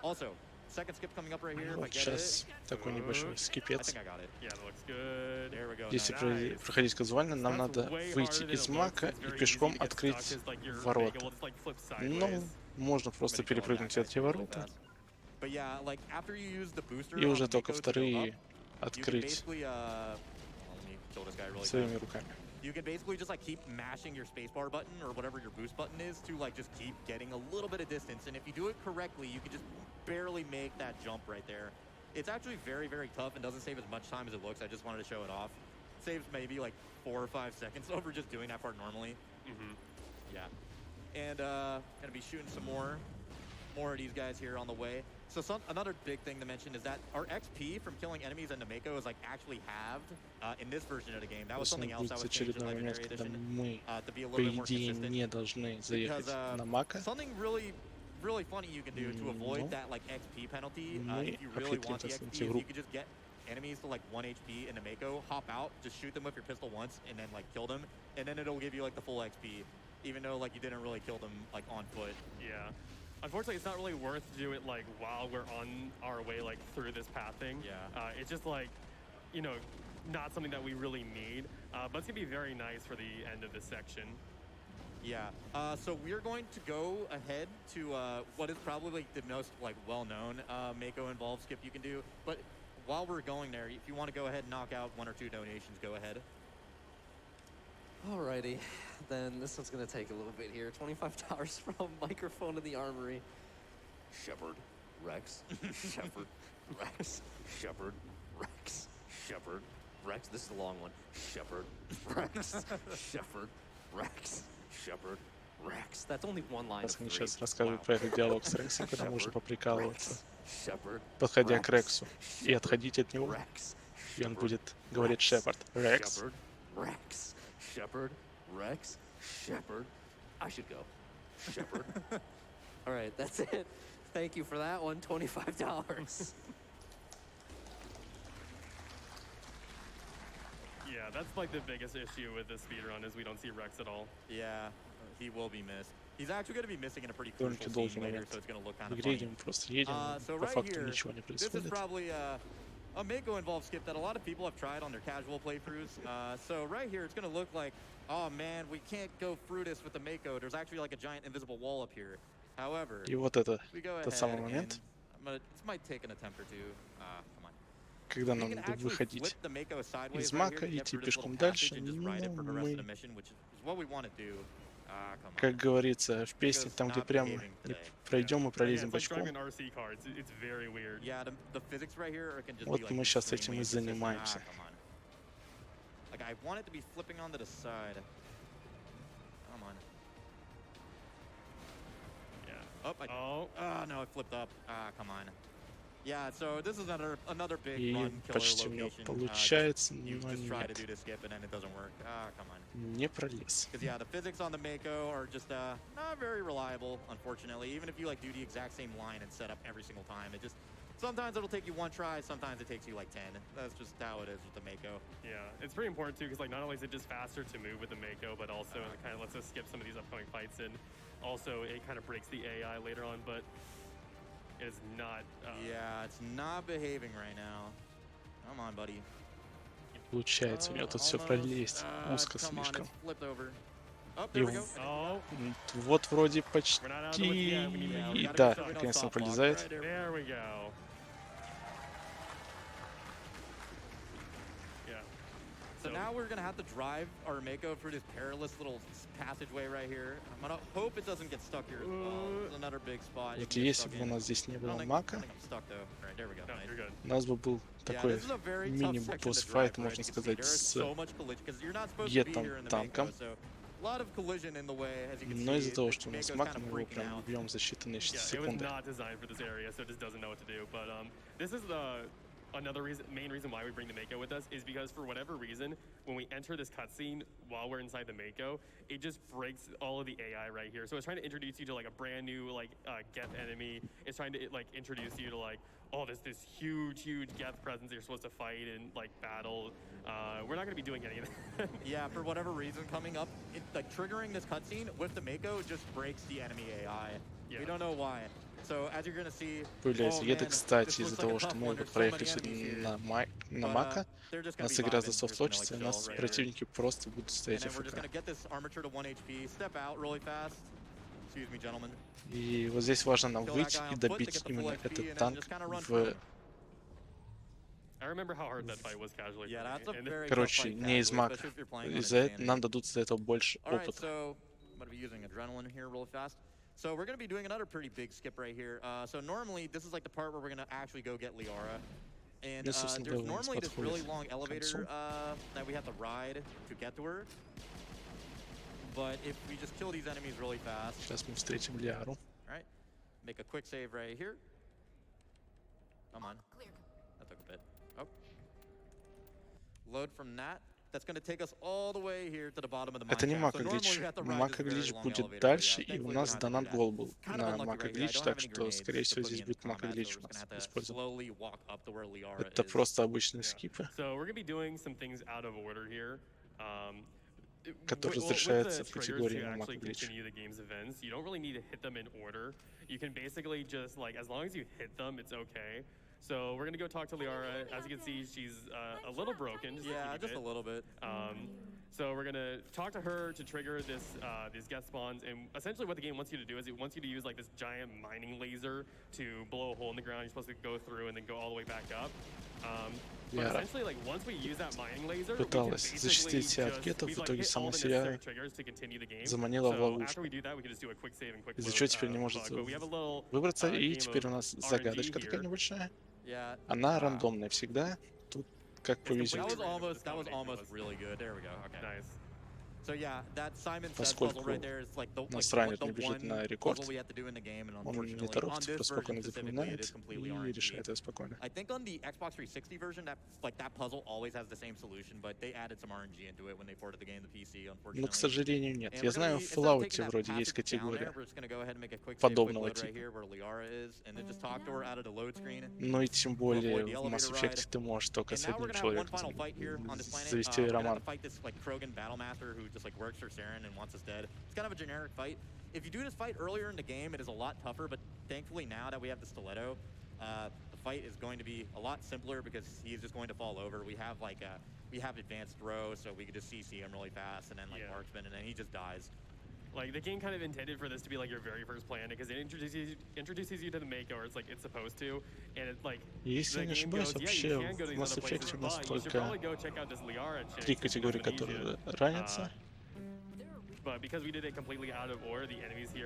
Also, second skip coming up right here. Вот сейчас такой небольшой скипец. Если проходить казуально, нам надо выйти из мака и пешком открыть ворота. Ну, можно просто перепрыгнуть эти ворота. И уже только вторые открыть своими руками. You can basically just like keep mashing your spacebar button or whatever your boost button is to like just keep getting a little bit of distance. And if you do it correctly, you can just barely make that jump right there. It's actually very, very tough and doesn't save as much time as it looks. I just wanted to show it off. It saves maybe like 4 or 5 seconds over just doing that part normally. Yeah. And gonna be shooting some more of these guys here on the way. So another big thing to mention is that our XP from killing enemies in the Mako is like actually halved in this version of the game. That was something else that was changed in Legendary Edition to be a little bit more consistent. Because something really funny you can do to avoid that like XP penalty if you really want the XP is you can just get enemies to like 1 HP in the Mako, hop out, just shoot them with your pistol once, and then like kill them, and then it'll give you like the full XP, even though like you didn't really kill them like on foot. Yeah. Unfortunately, it's not really worth to do it like while we're on our way like through this path thing. Yeah. It's just like, you know, not something that we really need, but it's gonna be very nice for the end of this section. Yeah. So we're going to go ahead to what is probably the most like well-known Mako involved skip you can do. But while we're going there, if you want to go ahead and knock out 1 or 2 donations, go ahead. Alrighty, then this one's gonna take a little bit here. $25 from Microphone in the Armory. Shepard, Rex, Shepard, Rex, Shepard, Rex, Shepard, Rex. This is the long one. Shepard, Rex, Shepard, Rex, Shepard, Rex. That's only one line of Сейчас они three. сейчас расскажут про этот диалог с Рексом, когда можно поприкалываться, Shepard, подходя к Рексу, и отходить от него, Rex, и он будет говорить Шепард. Рекс. Shepard, Rex, Shepard, Rex, Shepard. I should go. Shepard. All right, that's it. Thank you for that one. $25. Yeah, that's like the biggest issue with this speedrun is we don't see Rex at all. Yeah, he will be missed. He's actually going to be missing in a pretty Довольно-таки crucial долгий scene later, момент. so it's going to look kind В of игре funny. мы просто едем, So по right факту here, ничего не this is происходит. probably a Mako involved skip that a lot of people have tried on their casual playthroughs. So right here, it's going to look like, oh man, we can't go Fruitus with the Mako. There's actually like a giant invisible wall up here. However, И вот это we go тот ahead самый and момент, this might take an attempt or two. Come on. когда We нам can надо actually выходить flip the Mako sideways из right мака, here, get идти through this пешком little дальше, passage and just но ride it for the rest of the мы, mission, which is what we want to do. Come on. как говорится в песне, там, где прямо не пройдем, мы Yeah, пролезем it's like бочком. driving an RC car. It's very weird. Yeah, the physics right here can just Вот be like мы сейчас этим extremely и inconsistent. занимаемся. Come on. Like I want it to be flipping onto the side. Come on. Yeah. Oh, no, it flipped up. Come on. Yeah, so this is another big И run killer почти у него location. получается, You но just try to нет, do the skip and then it doesn't work. Come on. не пролез. Because yeah, the physics on the Mako are just not very reliable, unfortunately. Even if you like do the exact same line and setup every single time, it just sometimes it'll take you one try, sometimes it takes you like 10. That's just how it is with the Mako. Yeah, it's pretty important too because like not only is it just faster to move with the Mako, but also it kind of lets us skip some of these upcoming fights, and also it kind of breaks the AI later on. But it is not. Yeah, it's not behaving right now. Come on, buddy. Получается у него тут все пролезть, узко Come on, слишком. it's flipped over. Oh, И there we go. Oh, вот вроде we're not out of the woods почти, yet. We need to и make да, it. наконец-то он пролезает. There we go. Yeah. So now we're gonna have to drive our Mako through this perilous little passageway right here. I'm gonna hope it doesn't get stuck here as well. It's another big spot. You Вот can get если stuck бы у in. нас здесь не I было don't think мака, I'm stuck though. All right, there we go. No, Nice. you're good. у нас бы был Yeah, такой this is a very tough section to мини-босс-файт, drive, можно as you can see. сказать, There is с so much collision because you're not supposed to be here in the Mako, гетом-танком. so a lot of collision in the way, as you can Но see. из-за того, The что у нас Mako's мак, kind мы of его freaking прям out. бьем за считанные Yeah, it was секунды. not designed for this area, so it just doesn't know what to do. But this is the another reason, main reason why we bring the Mako with us is because for whatever reason, when we enter this cutscene while we're inside the Mako, it just breaks all of the AI right here. So it's trying to introduce you to like a brand new like Geth enemy. It's trying to like introduce you to like, oh, this huge Geth presence that you're supposed to fight and like battle. We're not going to be doing any of that. Yeah, for whatever reason, coming up, like triggering this cutscene with the Mako just breaks the enemy AI. Yeah. We don't know why. So as you're gonna see, Появляется. oh, И это, man, кстати, this из-за looks like того, a что tough мы one. вот There's so проехали many сегодня enemies here. на But, мака, they're just у gonna нас be игра vibing. за They're софт just gonna, точится, и like, у нас chill right here. противники просто будут And стоять then we're just АФК. gonna get this armature to 1 HP, step out really fast. Excuse me, gentlemen. И вот здесь важно нам Kill that выйти guy и on foot to добить get the full именно HP, этот and then танк just kinda run through в... him. I remember how hard that fight was casually. Yeah, for that's me. a And very tough Короче, fight не из casually, мака. especially if you're playing on Из-за этого insanity. нам дадут за это больше All right, опыта. so I'm going to be using adrenaline here really fast. So we're going to be doing another pretty big skip right here. So normally this is like the part where we're going to actually go get Liara. And Ну, собственно, there's у нас normally this really подходит long к elevator концу. that we have to ride to get to her. But if we just kill these enemies really fast, Сейчас мы встретим Лиару. all right, make a quick save right here. Come on. That took a bit. Oh. Load from that. That's going to take us all the way here to the bottom of the mine Это не shaft. So мака normally глич. we have to ride this Мака very глич long будет elevator, but дальше, yeah, и у thankfully we нас don't have to do донат that. гол был Kind of на unlucky мака right here. I глич, don't have так any что, grenades скорее to всего, put здесь me in будет мака combat, глич so у we're just нас gonna have to использован. slowly walk up to where Liara Это is. просто обычные Yeah. скипы, So we're gonna be doing some things out of order here. которые With the разрешаются в triggers категории to мака actually глич. continue the game's events, you don't really need to hit them in order. You can basically just like, as long as you hit them, it's okay. So we're gonna go talk to Liara. As you can see, she's a little broken. Just a Yeah, teeny just a bit. little bit. So we're gonna talk to her to trigger this these Geth spawns, and essentially what the game wants you to do is it wants you to use like this giant mining laser to blow a hole in the ground. You're supposed to go through and then go all the way back up. Яра пыталась защитить себя от кетов, в итоге сама себя заманила в ловушку. Из-за чего теперь не может выбраться, и теперь у нас загадочка такая небольшая. Она рандомная всегда, тут как повезет. Поскольку нас ранит не бежит на рекорд, он не торопится, просто спокойно запоминает и решает это спокойно. Но, к сожалению, нет. Я знаю, в Fallout вроде есть категория подобного типа. Но и тем более в Mass Effect ты можешь только с одним человеком завести роман. Just like works for Saren and wants us dead. It's kind of a generic fight. If you do this fight earlier in the game, it is a lot tougher, but thankfully now that we have the stiletto, the fight is going to be a lot simpler because he's just going to fall over. We have like we have advanced throw, so we could just CC him really fast and then like marksman, and then he just dies. Like the game kind of intended for this to be like your very first planet because it introduces you to the Mako, or it's like it's supposed to, and it's like. Если не ошибаюсь, вообще в Mass Effect у нас только 3 категории, которые ранятся.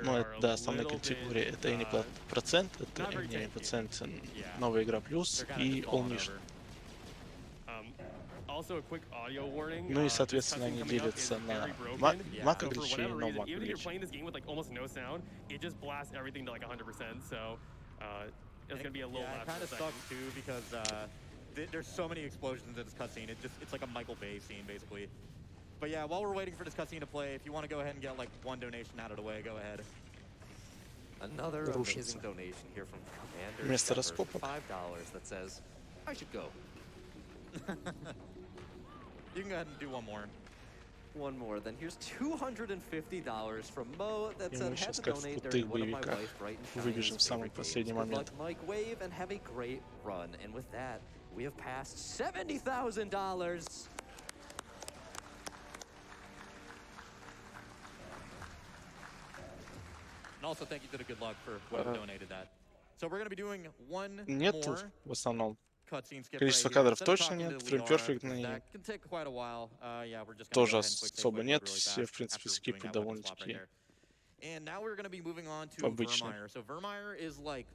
Но это, да, основная категория. Это Any процент, это Any процент, новая игра плюс и All Mission. Ну и, соответственно, они делятся на макро-гличи и но-макро-гличи. It kind of sucks too because there's so many explosions in this cutscene. It's like a MikeWave scene basically. But yeah, while we're waiting for this cutscene to play, if you want to go ahead and get like one donation out of the way, go ahead. Another amazing donation here from Commander Вместо Shepard, раскопок. $5 that says, I should go. You can go ahead and do one more. One more. Then here's $250 from Mo that И said, мы have сейчас a как в donate крутых during one of my боевиках wife's bright and shiny выбежим в самый favorite последний games. Good luck, момент. MikeWave, and have a great run. And with that, we have passed $70,000. And also thank you to the Good Luck for whoever donated that. So we're going to be doing one Нет more в основном. cutscene skip Количество right here. кадров Instead of точно talking нет, to фрейм Liara, перфектный that can take quite a while. Yeah, we're just gonna тоже go ahead and quick take особо quick нет. look really Все, в fast принципе, after doing скипы that weapon swap right довольно-таки there. And now we're going to be moving on to обычные. Vermeer. So Vermeer is like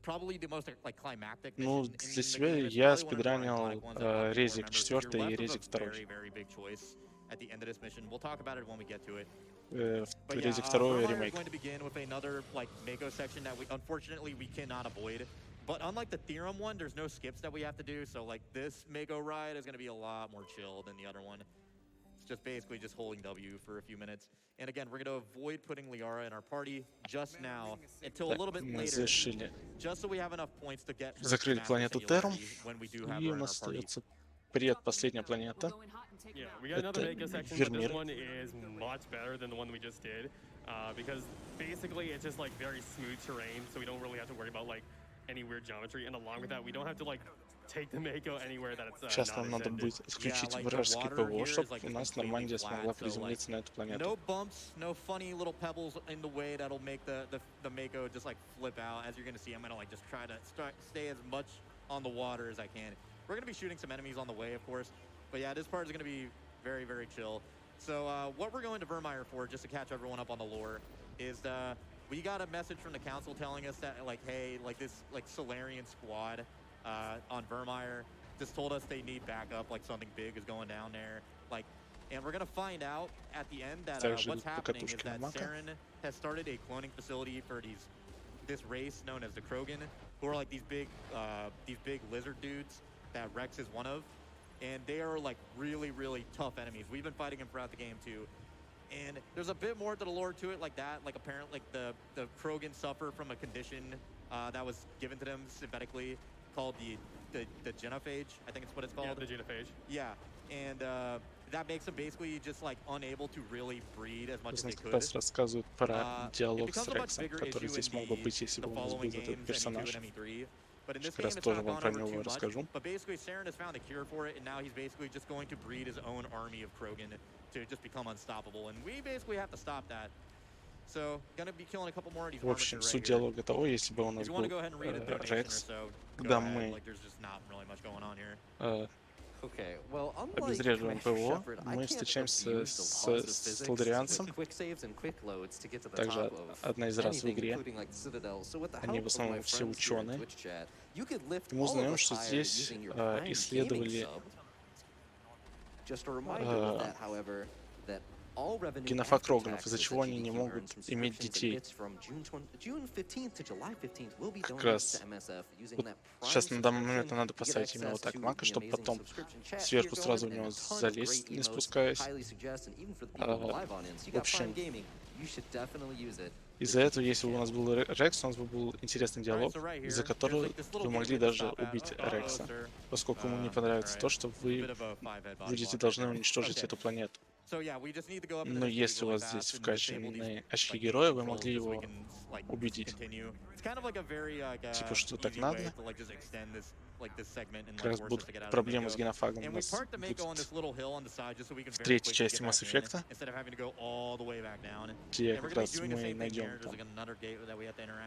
probably the most like climactic Ну, mission для in the себя game. It's я probably one of the more спидранил iconic ones that a lot of people резик remember. So you're 4 и left with резик a 2. very, very big choice at the end of this mission. We'll talk about it when we get to it. Резик 2 Vermeer is ремейк. going to begin with another like Mako section that we unfortunately we cannot avoid. But unlike the Theorem one, there's no skips that we have to do. So like this Mako ride is going to be a lot more chill than the other one. It's just basically just holding W for a few minutes. And again, we're going to avoid putting Liara in our party just now until a little bit later. Завершили. Just so we have enough points to get her Закрыли to планету master Террум. singularity when we do have И her у in our нас party. остается предпоследняя планета. Yeah, we got another Это Mako section, but this Вермир. one is much better than the one we just did. Because basically it's just like very smooth terrain, so we don't really have to worry about like any weird geometry. And along with that, we don't have to like take the Mako anywhere that it's Сейчас not нам надо intended. будет отключить like the вражеский water ПВО, here is, чтобы like, у just нас completely нормально flat, смогла so, приземлиться на эту планету. No bumps, no funny little pebbles in the way that'll make the Mako just like flip out. As you're gonna see, I'm gonna like just try to stay as much on the water as I can. We're gonna be shooting some enemies on the way, of course. But yeah, this part is gonna be very, very chill. So what we're going to Vermeer for, just to catch everyone up on the lore, is we got a message from the council telling us that like, hey, like this like Solarian squad on Vermeer just told us they need backup, like something big is going down there, like, and we're gonna find out at the end that what's happening is that Saren has started a cloning facility for this race known as the Krogan, who are like these big lizard dudes that Rex is one of, and they are like really, really tough enemies. We've been fighting them throughout the game too. And there's a bit more to the lore to it like that. Like apparently like the Krogan suffer from a condition that was given to them synthetically called the genophage. I think it's what it's called. Yeah, the genophage. Yeah, and that makes them basically just like unable to really breed as much as they Как could. раз рассказывают про It диалог с becomes a much Рексом, bigger который issue здесь in мог бы быть, если the бы у нас following был games, этот персонаж. ME2 and ME3. But in this Как game, раз it's тоже not вам gone про over него too much. расскажу. But basically, Saren has found a cure for it, and now he's basically just going to breed his own army of Krogan to just become unstoppable. And we basically have to stop that. So, gonna be killing a couple more of these В общем, armatures суть right here. диалога того, если бы у If нас you want to был go ahead and read a donation or Рекс, so, go когда ahead. мы Like, there's just not really much going on here. Okay, well, unlike обезвреживаем Commander ПВО, Shepard, I мы can't встречаемся abuse the laws of с physics Солдарианцем, with quick saves and quick loads to get to the также top of одна из рас в anything, игре. including like the Citadel. So with the Они help в of my основном все friends here in ученые. Twitch chat, you could lift И мы all of узнаем, us что higher здесь using your Prime Gaming исследовали sub. Just a reminder with that, however, that all revenue генофаг after Роганов, из-за taxes чего that они не GDQ могут earns from иметь subscriptions and детей. bits from June 15th to July 15th will be Как donated раз to MSF using вот that Prime сейчас на данный момент subscription. надо You get поставить именно access вот так to Мака, the чтобы amazing потом subscription chat сверху here сразу в going него and a ton of залезть, great не emotes. спускаясь. Highly suggest, and even for the people in the live audience, you В got Prime общем, Gaming, you should definitely use it. из-за этого, если бы у нас был Рекс, у нас бы был интересный диалог, из-за которого вы могли даже убить Рекса, поскольку ему не понравится то, что вы будете должны уничтожить эту планету. Но если у вас здесь вкачаны очки героя, вы могли его убедить. Типа, что так надо. Как раз будут проблемы с генофагом у нас будет в третьей части Mass Effect, где как раз мы найдем там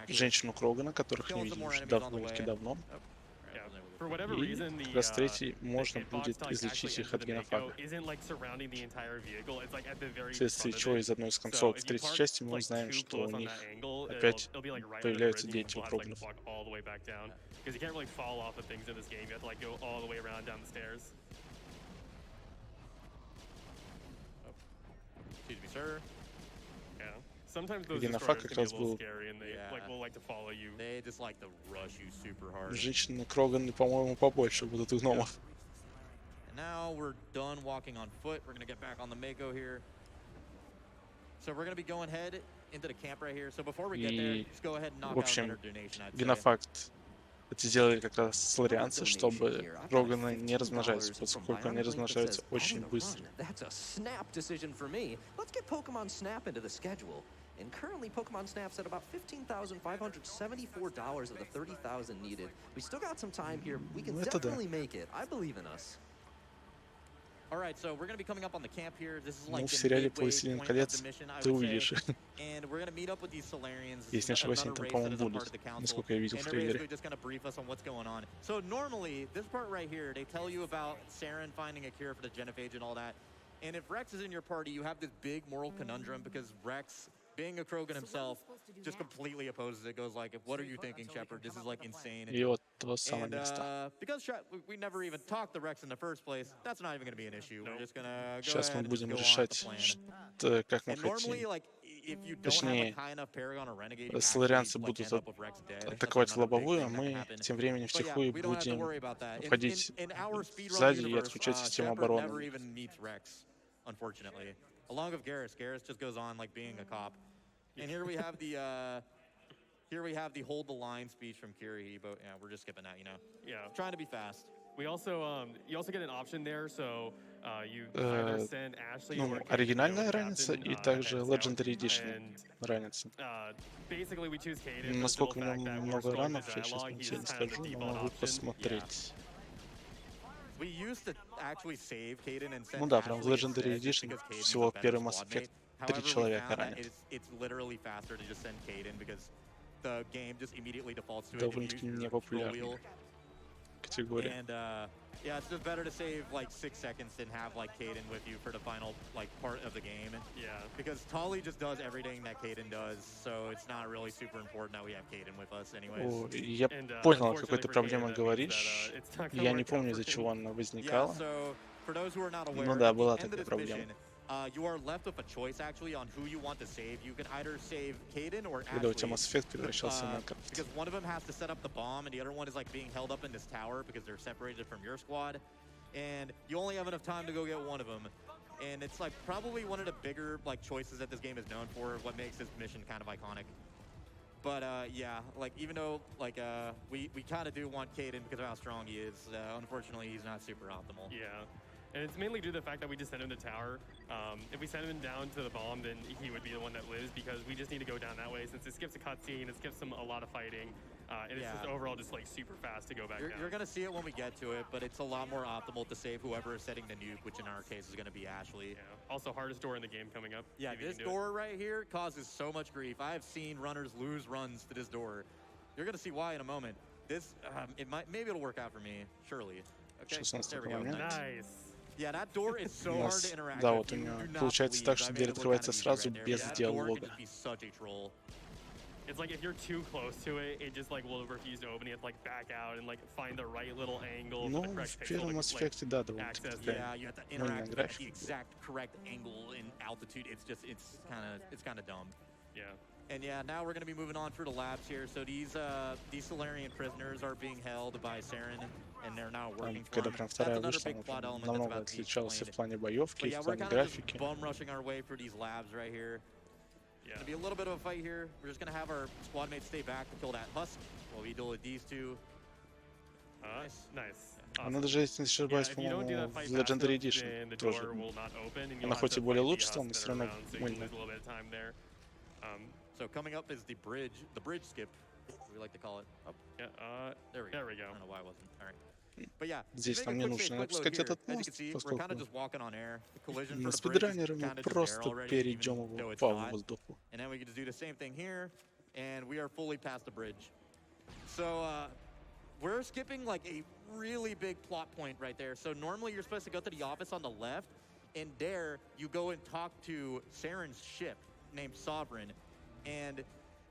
женщину Крогана, которых не видели уже довольно-таки давно. И как раз в третьей можно будет излечить их от генофага. Вследствие чего из одной из концовок в третьей части мы узнаем, что у них опять появляются дети у Кроганов. Because you can't really fall off of things in this game. You have to like go all the way around down the stairs. Excuse me, sir. Yeah. Sometimes those Генофаг destroyers как can be a раз little был... scary and they like will like to follow you. They just like to rush you super hard. Женщины Кроганы, по-моему, побольше будут у гномов. And now we're done walking on foot. We're gonna get back on the Mako here. So we're gonna be going ahead into the camp right here. So before we get there, just go ahead and knock В out общем, another donation. I'd say. генофакт это сделали как раз соларианцы, чтобы Кроганы не размножались, поскольку они размножаются очень быстро. That's a snap decision for me. Let's get Pokemon Snap into the schedule. And currently, Pokemon Snap's at about $15,574 of the $30,000 needed. We still got some time here. We can definitely make it. I believe in us. All right, so we're gonna be coming up on the camp here. This is Ну, like в the сериале midway «Властелин point of колец» the mission, I ты would say. увидишь. And we're gonna meet up with these Solarians. Если не ошибаюсь, они another там, race that по-моему, is a part будут, of the council. насколько я видел And в they're трейлере. basically just gonna brief us on what's going on. So normally, this part right here, they tell you about Saren finding a cure for the genophage and all that. And if Rex is in your party, you have this big moral conundrum because Rex, being a Krogan himself, just completely opposes it. Goes like, "What are you thinking, Shepard? This is like insane." И вот то самое And место. because we never even talked to Rex in the first place, that's not even going to be an issue. We're just gonna go Сейчас ahead мы and just будем go on with решать, the plan. как мы And normally, хотим. like, if you don't have Точнее, like high enough Paragon or Renegade, you соларианцы actually, like, будут end up with Rex dead. That's атаковать another big лобовую, а thing that мы can happen. тем временем But yeah, втихую we don't have to будем worry about that. входить In our speedrun сзади и universe, отключать систему Shepard never обороны. even meets Rex, unfortunately. Along with Garrus. Garrus just goes on like being a cop. And here we have the hold the line speech from Kirihito, but yeah, we're just skipping that, you know. Yeah. Trying to be fast. We also you also get an option there, so you either send Ashley Ну, or Katie to go оригинальная with разница Captain, и также heads Legendary down. Edition And, разница. basically we choose Kaden for the Насколько simple в fact нем that we're много scrolling ранов, the я сейчас dialogue, не he's тебе не kind of the скажу, но default могу option. посмотреть. We used to actually save Kaden and send Ну да, прям в Ashley Legendary instead, just Edition because Kaden's всего a better первый Mass squad Effect mate. 3 However, we человека found that ранят. it's literally faster to just send Kaden because the game just immediately defaults to it. Довольно-таки непопулярная категория. And yeah, it's just better to save like 6 seconds than have like Kaden with you for the final like part of the game. Yeah. Because Tali just does everything that Kaden does, so it's not really super important that we have Kaden with us anyways. О, я And, понял, о unfortunately какой ты for проблеме Kaden, that means говоришь. that, it's not gonna Я не work out помню, for из-за him. чего она Yeah, возникала. so for those who are not aware, Ну да, at была the end of такая this проблема. mission, you are left with a choice actually on who you want to save. You can either save Kaden or Когда у тебя Ashley. Mass Effect превращался в Minecraft. Because one of them has to set up the bomb and the other one is like being held up in this tower because they're separated from your squad. And you only have enough time to go get one of them. And it's like probably one of the bigger like choices that this game is known for, what makes this mission kind of iconic. But yeah, like even though like we kind of do want Kaden because of how strong he is, unfortunately he's not super optimal. Yeah. And it's mainly due to the fact that we just sent him to tower. If we send him down to the bomb, then he would be the one that lives because we just need to go down that way. Since it skips a cutscene, it skips a lot of fighting. And it's just overall just like super fast to go back down. You're going to see it when we get to it, but it's a lot more optimal to save whoever is setting the nuke, which in our case is going to be Ashley. Yeah. Also, hardest door in the game coming up. Yeah, this door right here causes so much grief. I have seen runners lose runs to this door. You're going to see why in a moment. This, maybe it'll work out for me, surely. Okay, there we go. Nice. Yeah, that door is so hard to interact Да, with. вот у него получается так, что дверь открывается сразу без диалога. It's like if you're too close to it, it just like will refuse to open. You have to like back out and like find the right little angle for the Ну, correct в pixel первом to аспекте, да, like, довольно access it. Yeah, you have to interact with the exact correct angle and altitude. It's kind of dumb. Yeah. And yeah, now we're going to be moving on through the labs here. So these Solarian prisoners are being held by Saren, and they're now working for Когда him. прям That's вторая another вышла, big он plot прям element that's намного about to be отличался в explained. плане боевки, But в yeah, we're плане kind of just графики. bum rushing our way through these labs right here. Yeah. Gonna be a little bit of a fight here. We're just gonna have our squad mates stay back to kill that husk while we deal with these two. Nice. Она даже, если не ошибаюсь, по-моему, в Legendary Edition тоже. Она хоть и более лучше стала, но все равно мыльная. So coming up is the bridge skip, we like to call it. Oh, yeah, there we go. There we go. I don't know why it wasn't. All right. But yeah, Здесь нам не нужно опускать этот мост, поскольку на спидранере мы просто перейдем его по воздуху. And then we can just do the same thing here, and we are fully past the bridge. So we're skipping like a really big plot point right there. So normally you're supposed to go to the office on the left, and there you go and talk to Saren's ship named Sovereign. And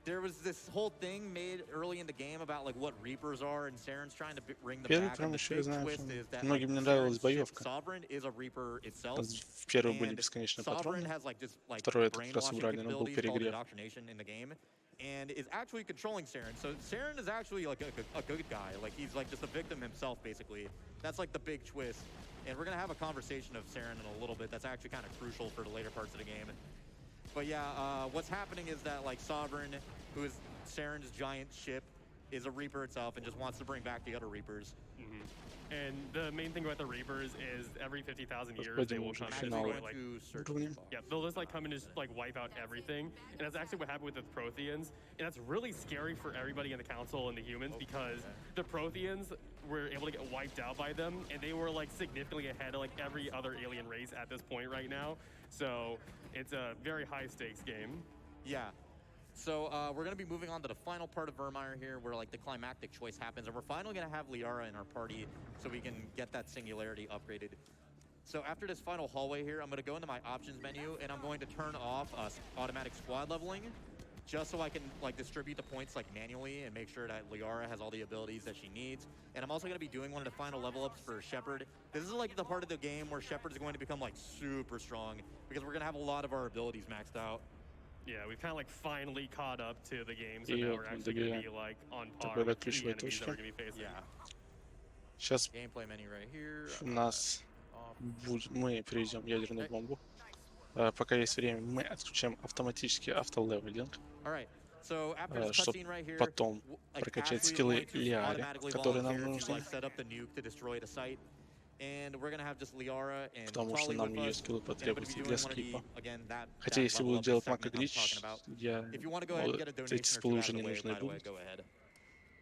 there was this whole thing made early in the game about like what Reapers are, and Saren's trying to bring them back. And the big twist is that like, Sovereign is a Reaper itself. В первой были бесконечные Sovereign патроны, has like this like второй это как раз brainwashing убрали, но был capabilities called перегрев. indoctrination in the game, and is actually controlling Saren. So Saren is actually like a good guy. Like he's like just a victim himself, basically. That's like the big twist. And we're gonna have a conversation of Saren in a little bit. That's actually kind of crucial for the later parts of the game. But yeah, what's happening is that like Sovereign, who is Saren's giant ship, is a Reaper itself and just wants to bring back the other Reapers. And the main thing about the Reapers is every 50,000 years they will come and like, yeah, they'll just like come and just like wipe out everything. And that's actually what happened with the Protheans. And that's really scary for everybody in the council and the humans because the Protheans were able to get wiped out by them, and they were like significantly ahead of like every other alien race at this point right now. So it's a very high stakes game. Yeah. So we're going to be moving on to the final part of Vermeer here where like the climactic choice happens, and we're finally going to have Liara in our party so we can get that singularity upgraded. So after this final hallway here, I'm going to go into my options menu and I'm going to turn off automatic squad leveling just so I can like distribute the points like manually and make sure that Liara has all the abilities that she needs. And I'm also going to be doing one of the final level ups for Shepard. This is like the part of the game where Shepard is going to become like super strong because we're going to have a lot of our abilities maxed out. Yeah, we've kind of like finally caught up to the game, so now we're actually going to be like on par with the enemies that we're going to be facing. Yeah. Сейчас Gameplay menu right here. мы привезем ядерную бомбу. Пока есть время, мы отключаем автоматический автолевелинг, чтобы потом прокачать скиллы Лиаре, которые нам нужны. Потому что нам ее скиллы потребуются для скипа. Хотя если буду делать макроглич, эти скиллы уже не нужны будут.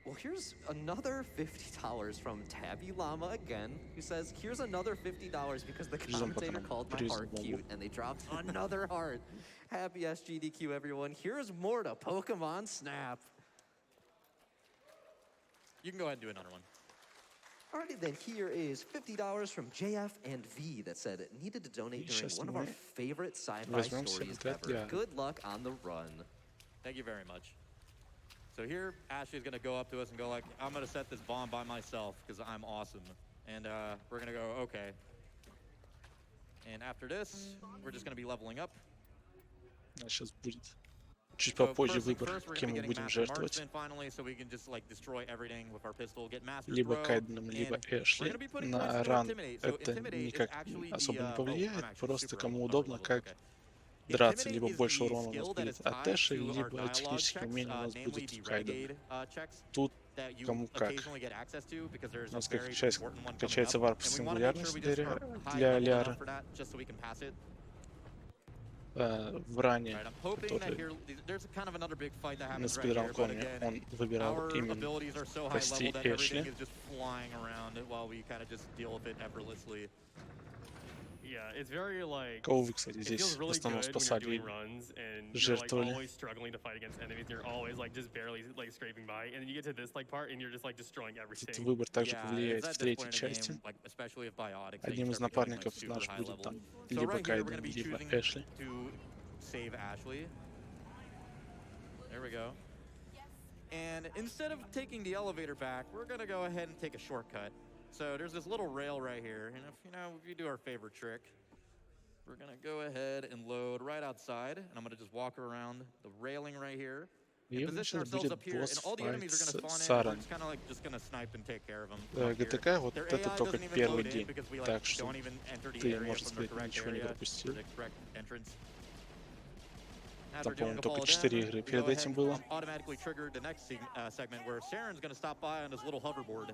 Well, here's another $50 from Tabby Llama again, who says, here's another $50 because the commentator called my heart cute, and they dropped another heart. Happy SGDQ, everyone. Here's more to Pokemon Snap. You can go ahead and do another one. Alrighty then, here is $50 from JF and V that said it needed to donate during one of our favorite sci-fi stories ever. Good luck on the run. Thank you very much. So here, Ashley's gonna go up to us and go like, I'm gonna set this bomb by myself because I'm awesome. And we're gonna go, okay. And after this, we're just gonna be leveling up. Сейчас будет чуть попозже выбор, кем мы будем жертвовать. Либо Кайденом, либо Эшли. На ран это никак особо не повлияет, просто кому удобно, как драться. Либо больше урона у нас будет от Эши, либо технические умения у нас будут в Кайдене. Тут кому как. У нас как качается варп сингулярность для Лиары. в ране, Right, I'm hoping that который here there's kind of another big fight that на happens right here, but спидран-коме, again, он выбирал our именно abilities are so high спасти level that everything Эшли. is just flying around while we kind of just deal with it effortlessly. Yeah, it's very like. Кого вы, кстати, It здесь feels в really основном good when you're doing спасали? runs and you're like Жертвовали? always struggling to fight against enemies. And you're always like just barely like scraping by, and then you get to this like part and you're just like destroying Этот everything. выбор также Yeah, повлияет it's в at this третьей point in the части. game, like especially if biotics, they Одним из start becoming like напарников super наш high будет level. там So либо right here, we're Кайден, gonna be либо choosing Эшли. to save Ashley. There we go. And instead of taking the elevator back, we're gonna go ahead and take a shortcut. So there's this little rail right here, and if you do our favorite trick, we're gonna go ahead and load right outside, and I'm gonna just walk around the railing right here. И And position сейчас ourselves будет up here, and all the босс-файт enemies are с gonna spawn in, and we're Саран. just kind of like just gonna snipe and take care of them. up here. ГТК вот Their это AI только doesn't even первый load in день, because we like так что don't even enter the ты, area можно from the сказать, correct ничего не area, пропустил. the correct entrance. After Там, doing по-моему, a только fall 4 down, игры we перед go этим ahead было. and automatically trigger the next segment where Saren's gonna stop by on his little hoverboard.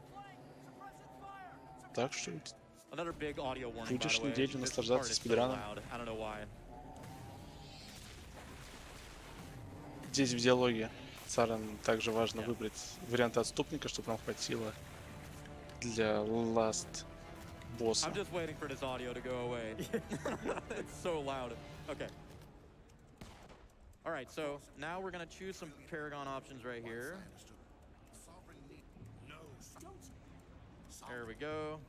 Так что Another big audio warning, by будешь the way. неделю This наслаждаться part is so спидраном. loud. I don't know why. Здесь в диалоге Саран также важно выбрать варианты отступника, чтобы нам хватило для ласт босса. I'm just waiting for this audio to go away. It's so loud. Okay. All right, so now we're gonna choose some Paragon options right here. There we go.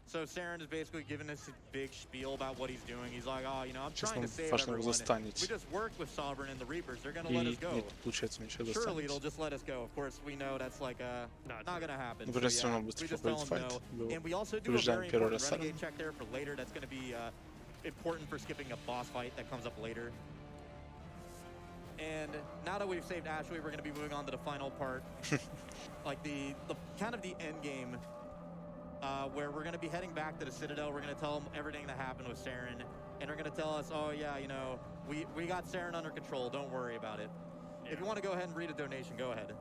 So Saren is basically giving us a big spiel about what he's doing. He's like, oh, I'm Сейчас trying нам to save важно его everyone. застанить. We just worked with Sovereign and the Reapers. They're gonna let И us go. нет, получается, ничего Surely it'll достанет. just let us go. Of course, we know that's like not gonna happen. Ну, So, вроде все yeah, равно we быстро just tell проходит him файт. no. Был. And we also do a Побеждаем very первый important раз Саран. renegade check there for later. That's gonna be important for skipping a boss fight that comes up later. And now that we've saved Ashley, we're gonna be moving on to the final part, like the kind of the end game. Where we're going to be heading back to the Citadel. We're going to tell them everything that happened with Saren. And they're going to tell us, oh, yeah, we got Saren under control. Don't worry about it. Yeah. If you want to go ahead and read a donation, go ahead.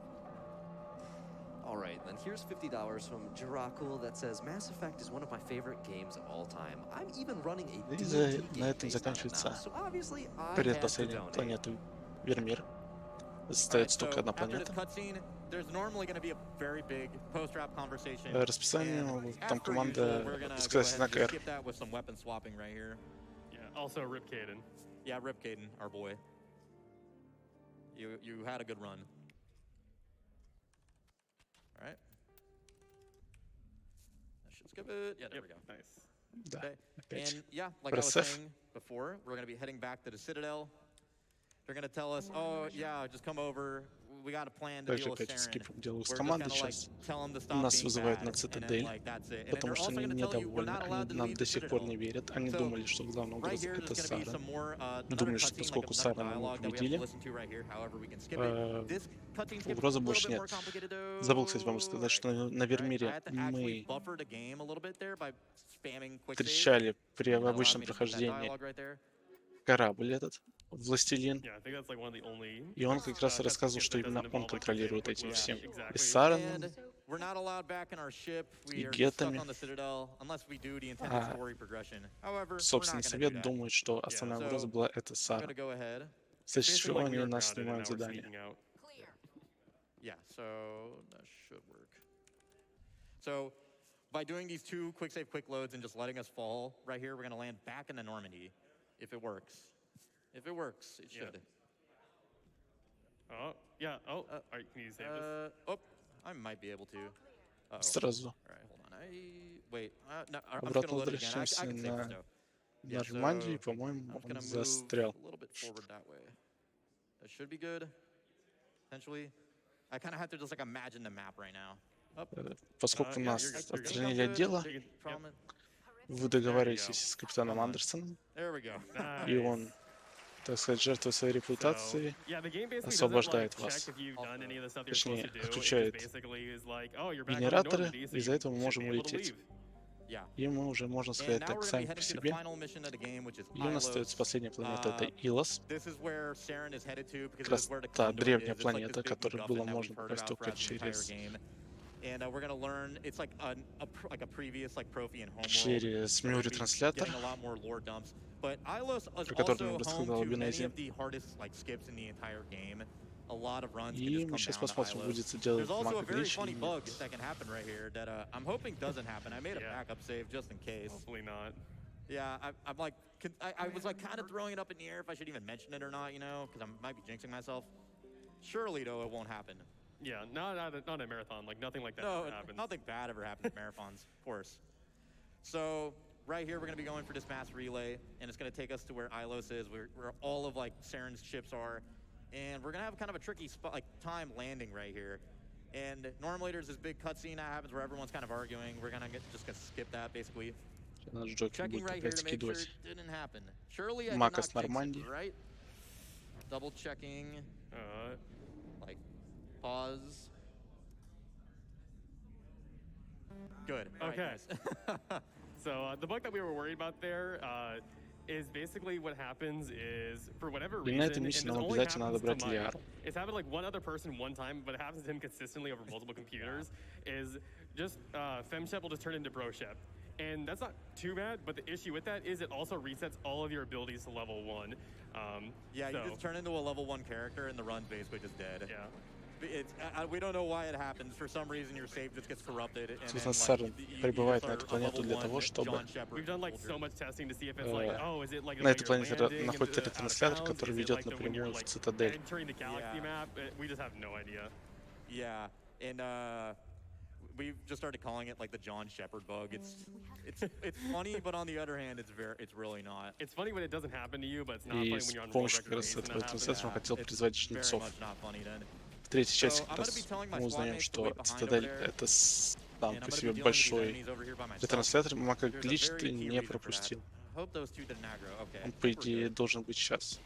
All right, then here's $50 from Jirakul that says, Mass Effect is one of my favorite games of all time. I'm even running a И D&D на game этом based on it now, заканчивается so obviously I had to предпоследняя donate. планета Вермир. Right, Остается so только одна after this планета. cutscene, there's normally going to be a very big post-rap conversation. Расписание, And там as per команда usual, we're going to go сказать ahead and знак just R. skip that with some weapon swapping right here. Yeah. Also, Rip Caden. Yeah, Rip Caden, our boy. You had a good run. All right. That should skip it. Yeah, there we go. Nice. Да, Okay. опять. And yeah, like I was Просев. saying before, we're going to be heading back to the Citadel. They're going to tell us, oh, yeah, just come over. We got a plan to Также deal with опять Saren. скипом диалог с We're just командой gonna, like, сейчас. tell them to stop Нас being вызывают bad, на and then, Цитадель, like, that's it. And then потому they're что also они gonna tell you we're недовольны, not allowed они to нам leave до the сих пор не Citadel. верят. Они So, думали, что главный Right угроза here, это there's going to be Сара. some more Думали, another что cutscene, like поскольку another Сара мы dialogue that we have to победили, listen to right here. However, we can skip it. This cutscene skips a угрозы little больше bit нет. more complicated though. Забыл, кстати, вам сказать, что на Right, I Вермире had to actually мы buffer the game a little bit there by spamming quick save. встречали при That allowed обычном me to skip that прохождении dialogue right there. корабль этот, Властелин. Yeah, I think that's like one of the only. И он как раз и рассказывал, что именно он контролирует этим всем. И с Сараном, And we're not allowed back in our ship. We и are just stuck гетами. on the Citadel unless we do the intended story progression. However, we're Собственный not going to do совет that. думает, что основная so угроза была это I'm Сара. going to go ahead. С Basically, like, we чего were они нас grounded and now снимают we're задание. sneaking out. Yeah, so that should work. So by doing these two quick save, quick loads and just letting us fall right here, we're going to land back in the Normandy if it works. If it works, it Yeah. should. Oh, yeah. Oh, all right. Can you save this? Oh, I might be able to. Uh-oh. Сразу All right, hold on. Wait. No, I'm just обратно gonna load it again. I возвращаемся can save this на though. Yeah, Нормандию, и, so по-моему, I'm just он gonna move застрял. a little bit forward that way. That should be good. Potentially. I kind of have to just like imagine the map right now. Поскольку Yeah, нас you're good, you're good. отстранили от дела, You can- Problem- вы договариваетесь с капитаном Андерсоном, There we go. и он, так сказать, жертвуя своей репутацией, Yeah, the game basically освобождает doesn't, like, вас. check if you've done any of the stuff you're Точнее, supposed to do. It just включает basically is like, oh, you're back on генераторы, Normandy, so из-за you этого мы should можем be able to улететь. leave. Yeah. И мы уже, можно And сказать now так, we're going to be сами по heading to the себе. final mission of the game, which is И у нас остается Ilos. последняя планета, это Илос. This is where Saren is headed to because Как раз this is where the та conduit древняя is. It's like this планета, big которую MacGuffin было that можно we've heard попасть about только throughout the entire через game. And we're gonna learn. It's like a previous like Profian homeworld. Через мио-ретранслятор, Getting a lot more lore dumps. But Ilos is про который нам also home рассказал to many Бенези. of the hardest like skips in the entire game. A lot of runs can И just мы come сейчас down to посмотрим, будет Ilos. делать There's also a very Мака funny Глич. bug that can happen right here that I'm hoping doesn't happen. I made a backup save just in case. Hopefully not. Yeah, I'm like, I was like kind of throwing it up in the air if I should even mention it or not, you know, because I might be jinxing myself. Surely, though, it won't happen. Yeah, not a marathon. Like nothing like that No, ever happens. nothing bad ever happens in marathons, of course. So right here, we're going to be going for this mass relay, and it's going to take us to where Ilos is, where all of like Saren's ships are, and we're going to have kind of a tricky spot, like time landing right here. And normally there's this big cutscene that happens where everyone's kind of arguing. We're going to just gonna skip that basically. Наш Джокер Checking будет right here опять to make sure скидывать. it didn't happen. Surely I did Мака not с jinx it, Нормандии. right? Double checking. Like pause. Good. All right, Okay. nice. So the bug that we were worried about there is basically what happens is for whatever И reason, на этой and миссии this нам only обязательно надо happens to брать Mike. Лиару. It's happened like one other person one time, but it happens to him consistently over multiple computers. Is just FemShep will just turn into BroShep. And that's not too bad, but the issue with that is it also resets all of your abilities to level 1. Yeah, so, you just turn into a level 1 character and the run's basically just dead. Yeah. It's, we don't know why it happens. For some reason, your save just gets corrupted. And Собственно, then, Сарен прибывает на эту планету для того, чтобы We've done like so much testing to see if it's like, oh, is it like на этой when планете you're landing, находится is it out of ретранслятор, bounds, который is it ведет like when напрямую you're в like цитадель. entering the galaxy Yeah. map? We just have no idea. Yeah, and we've just started calling it like the John Shepard bug. It's funny, but on the other hand, it's really not. It's funny when it doesn't happen to you, but it's not И funny с when you're on world помощью как record раз pace and этого that happens. ретранслятора он хотел It's призвать very жнецов. much not funny then. В третьей части So, как I'm gonna раз be telling my мы узнаем, squadmates to что wait behind цитадель over there, это сам And по I'm gonna себе be dealing with these большой enemies over here by myself. ретранслятор. Мака There's a Глич very ты key не reason for that. пропустил. Hope those two didn't aggro. Okay. Он, по we're идее, good. должен быть сейчас.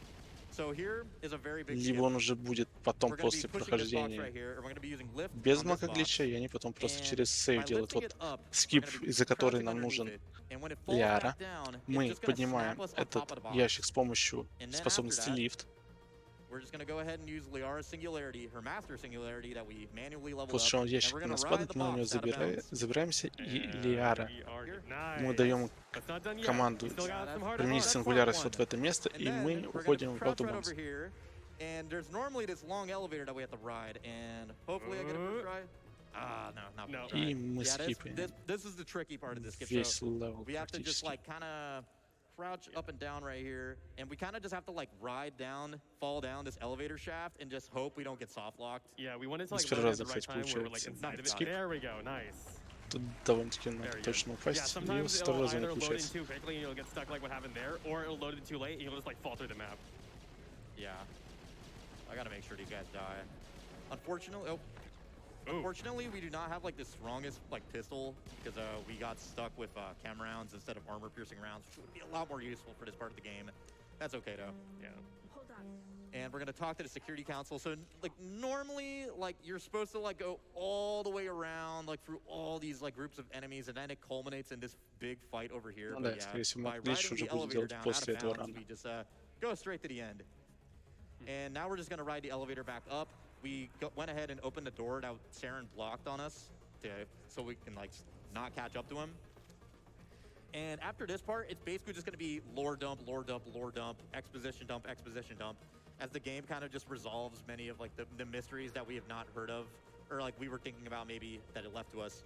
So here is a very big Либо ship. он уже будет потом, We're gonna be после pushing this box прохождения right here, and we're gonna be using lift без on this Мака box. Глича, и они потом просто And через сейв by делают. lifting Вот it up, скип, we're gonna be из-за которой crouching нам underneath нужен it. And when it falls Лиара, back down, it's мы just gonna поднимаем snap us on этот top of the box. ящик с помощью And then способности after that, лифт. We're just gonna go ahead and use Liara's singularity, her master singularity that we manually leveled После up. чего And ящик we're на gonna нас ride падает, the мы на него box out of bounds. забираемся, и And Лиара we are good. мы Nice. даем That's not done yet. команду We still got some harder применить parts. сингулярность вот в это место, And и then мы we're gonna уходим в crouch right Аутобонс. over here, and there's normally this long elevator that we have to ride, and hopefully I get a first try. Ah, no, not No. first try. И мы Yeah, скипаем this is the tricky part of this skip. весь So левел we have to just практически. like kind of crouch up and down right here, and we kind of just have to like ride down, fall down this elevator shaft, and just hope we don't get soft locked. Yeah, we wanted to С like первого land at раза, the right кстати, time where we're like получается. inside of it. Скип. There we go. Nice. Тут довольно-таки надо Very good. точно Yeah, упасть, и sometimes с it'll второго раза не either load in получается. too quickly and you'll get stuck like what happened there, or it'll load in too late and you'll just like fall through the map. Yeah, I gotta make sure these guys die. Unfortunately, Ooh. Unfortunately, we do not have like the strongest like pistol because we got stuck with chem rounds instead of armor-piercing rounds, which would be a lot more useful for this part of the game. That's okay though. Yeah. And we're gonna talk to the security council. So like normally, like you're supposed to like go all the way around, like through all these like groups of enemies, and then it culminates in this big fight over here. Ну But да, yeah, скорее всего, by Мак Глич riding уже the будет elevator делать down out после of этого bounds, рана. we just go straight to the end. And now we're just gonna ride the elevator back up. We went ahead and opened the door that Saren blocked on us, so we can like not catch up to him. And after this part, it's basically just gonna be lore dump, lore dump, lore dump, exposition dump, exposition dump, as the game kind of just resolves many of like the mysteries that we have not heard of, or like we were thinking about maybe that it left to us.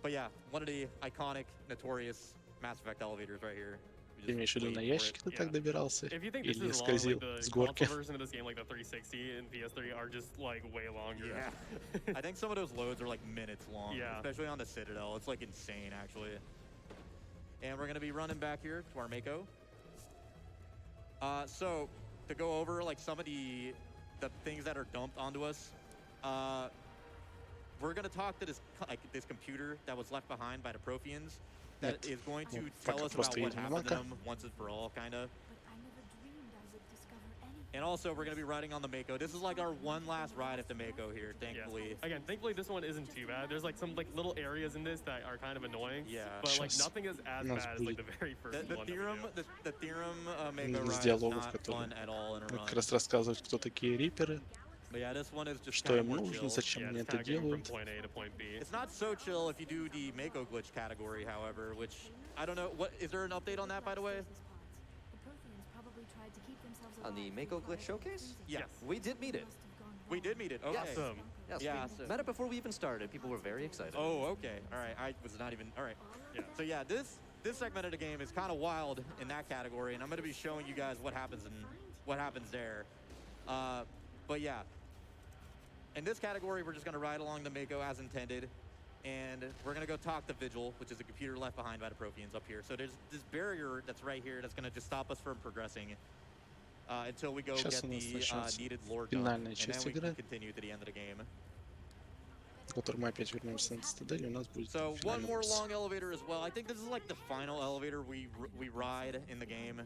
But yeah, one of the iconic, notorious Mass Effect elevators right here. We Ты just имеешь в виду wait на for ящике it. ты так Yeah. добирался? If you think this Или is long, скользил like с the горки? console version of this game, like the 360 and PS3, are just like way longer. Yeah. I think some of those loads are like minutes long, Yeah. especially on the Citadel. It's like insane, actually. And we're gonna be running back here to our Mako. So to go over like some of the things that are dumped onto us, we're gonna talk to this computer that was left behind by the Profians that Нет. is going to Ну, tell пока us about просто what едем на happened to Мака. them once and for all, kind of. But I never dreamed I would discover anything. And also, we're gonna be riding on the Mako. This is like our one last ride at the Mako here, Yeah. thankfully. Again, thankfully this one isn't too bad. There's like some like little areas in this that are kind of annoying. Yeah. But like Сейчас nothing is as нас bad as like будет the very first The one. that we theorem, do. the theorem Mako Из ride is диалогов, not которые fun at all in a как run. раз рассказывают, кто такие риперы, But yeah, this one is just что kind им of more нужно, chill. зачем Yeah, они just это kind of getting from делают. point A to point B. It's not so chill if you do the Mako glitch category, however, which I don't know. What is there an update on that, by the way? On the Mako Glitch Showcase? Yes. We did meet it. We did meet it. Okay. Awesome. Yes, Yeah, we so- met it before we even started. People were very excited. Oh, okay. All right. I was not even. All right. Yeah. So yeah, this segment of the game is kind of wild in that category, and I'm going to be showing you guys what happens there. But yeah, in this category, we're just going to ride along the Mako as intended, and we're going to go talk to Vigil, which is a computer left behind by the Protheans up here. So there's this barrier that's right here that's going to just stop us from progressing until we go Сейчас get у нас the начнется needed lore done, финальная and часть then we игры, can continue to the end of the game. в которой мы опять вернемся на цитадель, и у нас будет So one финальный more босс. long elevator as well. I think this is like the final elevator we ride in the game,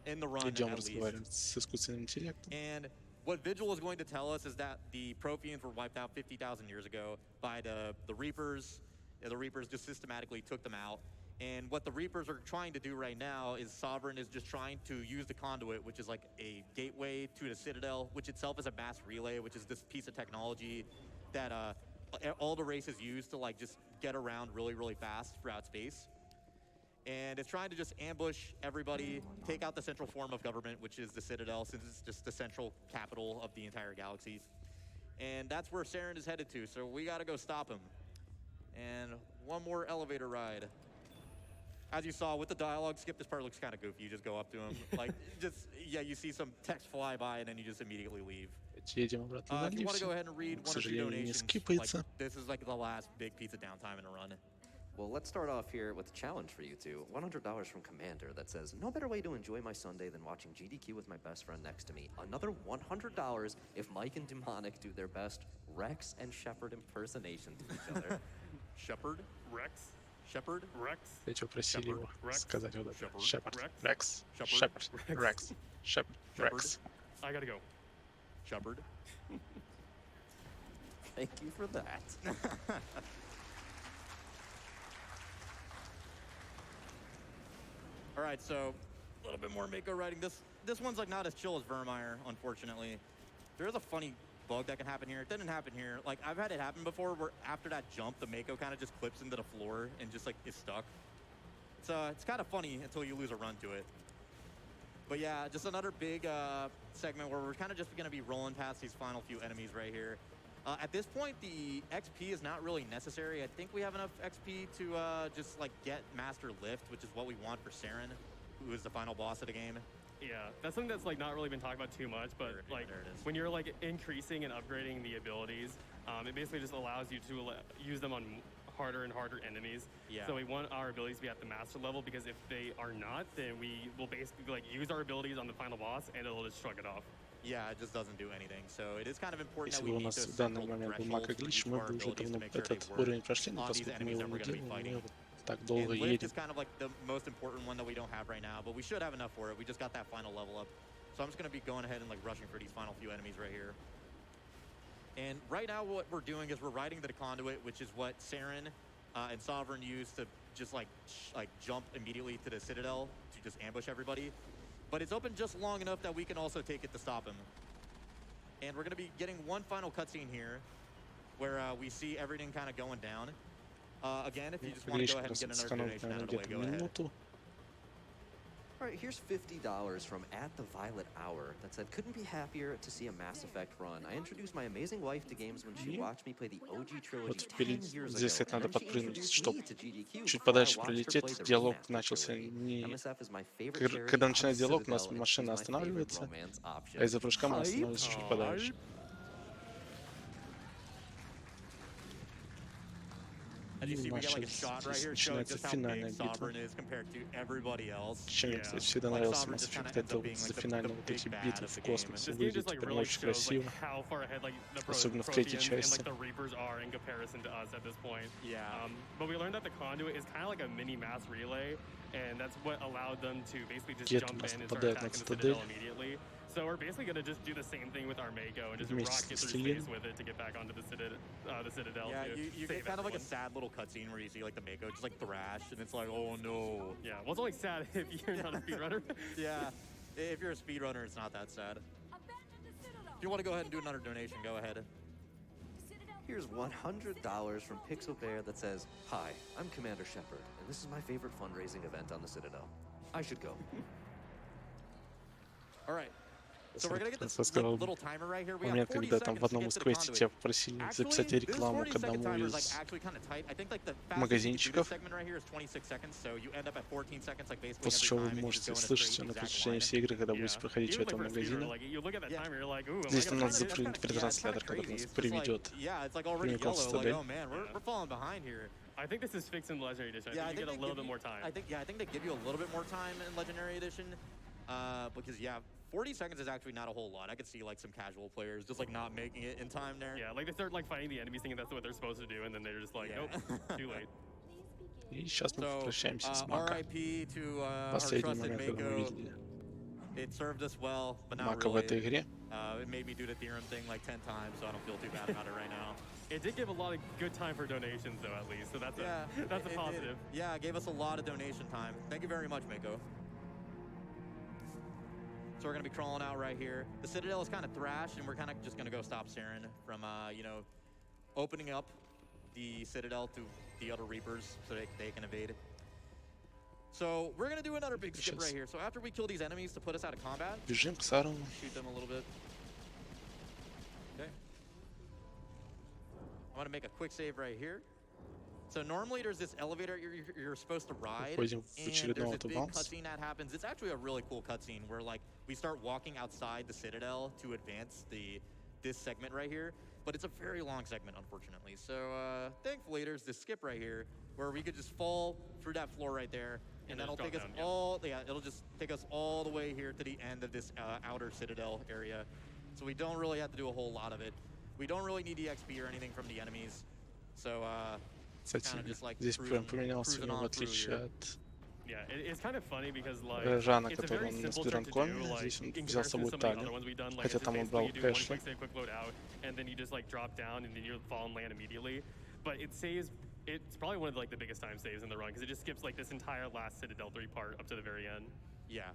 in the run Идем at least. разговаривать с искусственным интеллектом. And what Vigil is going to tell us is that the Protheans were wiped out 50,000 years ago by the Reapers. The Reapers just systematically took them out. And what the Reapers are trying to do right now is Sovereign is just trying to use the conduit, which is like a gateway to the Citadel, which itself is a mass relay, which is this piece of technology that all the races use to like just get around really, really fast throughout space. And it's trying to just ambush everybody, take out the central form of government, which is the Citadel, since it's just the central capital of the entire galaxy. And that's where Saren is headed to, so we gotta go stop him. And one more elevator ride. As you saw with the dialogue, Skip, this part looks kind of goofy. You just go up to him, like, yeah, you see some text fly by, and then you just immediately leave. Едем обратно на If you want to go Ливсе. ahead and read К one or two сожалению, не donations, like, скипается. this is like the last big piece of downtime in a run. Well, let's start off here with a challenge for you two. $100 from Commander that says, no better way to enjoy my Sunday than watching GDQ with my best friend next to me. Another $100 if Mike and Demonic do their best Rex and Shepard impersonation to each other. Shepard? Rex? Shepard? Rex? Я что просили его Rex, сказать вот это. Shepard, Шепард, Rex, Рекс, Shepard, Шепард, Рекс, Шепард, Рекс. I gotta go. Shepard? Thank you for that. All right, so a little bit more Mako riding. This one's like not as chill as Vermeer, unfortunately. There is a funny bug that can happen here. It didn't happen here. Like, I've had it happen before where after that jump, the Mako kind of just clips into the floor and just like is stuck. It's kind of funny until you lose a run to it. But yeah, just another big segment where we're kind of just going to be rolling past these final few enemies right here. At this point, the XP is not really necessary. I think we have enough XP to just like get Master Lift, which is what we want for Saren, who is the final boss of the game. Yeah, that's something that's like not really been talked about too much, but like there it is. when you're like increasing and upgrading the abilities, it basically just allows you to use them on harder and harder enemies. Yeah. So we want our abilities to be at the master level, because if they are not, then we will basically like use our abilities on the final boss and it'll just shrug it off. Yeah, it just doesn't do anything. So it is kind of important Если that бы we у meet нас those в данный central момент был thresholds for MikeWave, each of мы our бы уже abilities to давно make sure этот they work уровень прошли, но on these поскольку мы enemies его that we're не going to be делаем, fighting. мы так And долго Lift едем. is kind of like the most important one that we don't have right now, but we should have enough for it. We just got that final level up. So I'm just going to be going ahead and like rushing for these final few enemies right here. And right now what we're doing is we're riding the conduit, which is what Saren and Sovereign use to just like jump immediately to the Citadel to just ambush everybody. But it's open just long enough that we can also take it to stop him. And we're going to be getting one final cutscene here where we see everything kind of going down. Again, if you just want to go ahead and get another Сэкономить, donation out наверное, of the way, где-то go ahead. минуту. All right, here's $50 from At the Violet Hour that said, couldn't be happier to see a Mass Effect run. I introduced my amazing wife to games when she watched me play the OG trilogy Вот 10 впереди, years здесь ago. надо And then she подпрыгнуть, introduced чтобы me to GDQ чуть before I подальше watched her play пролететь. the Диалог remaster начался trilogy. не... MSF is my favorite charity Когда on the начинает диалог, у нас Citadel, and машина she's my favorite останавливается, romance option. а из-за прыжка мы Hype. остановились чуть подальше. As you see, we get like a Начали- shot right here здесь showing начинается just how финальная big битва. Sovereign is compared to everybody else. Чем мне, Yeah. кстати, всегда Like нравился Sovereign Mass just kinda Effect, ends это up being вот за like финальные the вот эти big bad битвы of в the game. космосе. This game just Выглядит like прям really очень shows like красиво. how far ahead like the Особенно в третьей Protheans and части. like the Reapers are in comparison to us at this point. Yeah. But we learned that the conduit is kind of like a mini mass relay, and that's what allowed them to basically just Где-то jump нас in and start нападает на attacking the цитадель. Citadel immediately. So we're basically gonna just do the same thing with our Mako and just Вместе rocket с through Селен. space with it to get back onto the Citadel Yeah, to you save get kind of like a everyone. sad little cutscene where you see like the Mako just like thrash, and it's like, oh no. Yeah, well, it's only sad if you're not a speedrunner. Yeah, if you're a speedrunner, it's not that sad. Abandon the Citadel! If you want to go ahead and do another donation, go ahead. Here's $100 from Pixel Bear that says, "Hi, I'm Commander Shepard, and this is my favorite fundraising event on the Citadel. I should go." All right. So we're gonna get this Сказал little timer right here. We have момент, 40 когда там в seconds to одном get из to the квестов тебя conduit. попросили Actually, записать this рекламу 40 к second одному timer is like из actually kind of tight. I think like the fastest you can do магазинчиков, this segment right here is 26 seconds, so you end up at 14 seconds like basically после every чего вы time, and you just можете go in a слышать straight на exact протяжении line. всей игры, когда будете Yeah. проходить в Even, like, этом for a speedrunner, магазине. like, you look at that Yeah. timer, you're like, ooh, am I Здесь gonna нам find надо it? запрыгнуть в ретрансляtor, который нас It's just like, приведет yeah, it's like already прямиком в yellow. Like, цитадель. oh man, we're falling behind here. I think this is fixed in the Legendary Edition. Yeah, I think you get a they little give bit you- more time. I think they give you a little bit more time in Legendary Edition, because yeah, 40 seconds is actually not a whole lot. I could see like some casual players just like not making it in time there. Yeah, like they start like fighting the enemies thinking that's what they're supposed to do, and then they're just like, Yeah. nope, too late. И сейчас мы So, возвращаемся с Мака. RIP to our Последний trusted момент, когда мы Mako. видели It served us well, but not Мака в really. этой игре. It made me do the theorem thing like 10 times, so I don't feel too bad about it right now. It did give a lot of good time for donations, though, at least. So that's Yeah, that's a positive. Yeah, it gave us a lot of donation time. Thank you very much, Mako. So we're gonna be crawling out right here. The Citadel is kind of thrashed, and we're kind of just gonna go stop Saren from, you know, opening up the Citadel to the other Reapers so they can evade. So we're gonna do another big skip right here. So after we kill these enemies to put us out of combat, Бежим к Сарану. shoot them a little bit. Okay. I'm gonna make a quick save right here. So normally there's this elevator you're supposed to ride, Входим в and очередной there's this big автобанс. cutscene that happens. It's actually a really cool cutscene where like we start walking outside the Citadel to advance this segment right here. But it's a very long segment, unfortunately. So thankfully there's this skip right here where we could just fall through that floor right there, and And that'll just take us drop down, yeah. all it'll just take us all the way here to the end of this outer Citadel area. So we don't really have to do a whole lot of it. We don't really need EXP or anything from the enemies. So Кстати, kind of just like здесь прям поменялся cruising у него, в on through отличие here. от Yeah, it's kind of funny because like Жана, it's a который very он на simple trick to спидранкоме. do, like Здесь он in взял с comparison to собой some of the other Талию, ones we've done. Like хотя it's just там он basically брал you do one Кэшли. quick save, quick load out, and then you just like drop down and then you fall and land immediately. But it saves. It's probably one of like the biggest time saves in the run because it just skips like this entire last Citadel 3 part up to the very end. Yeah.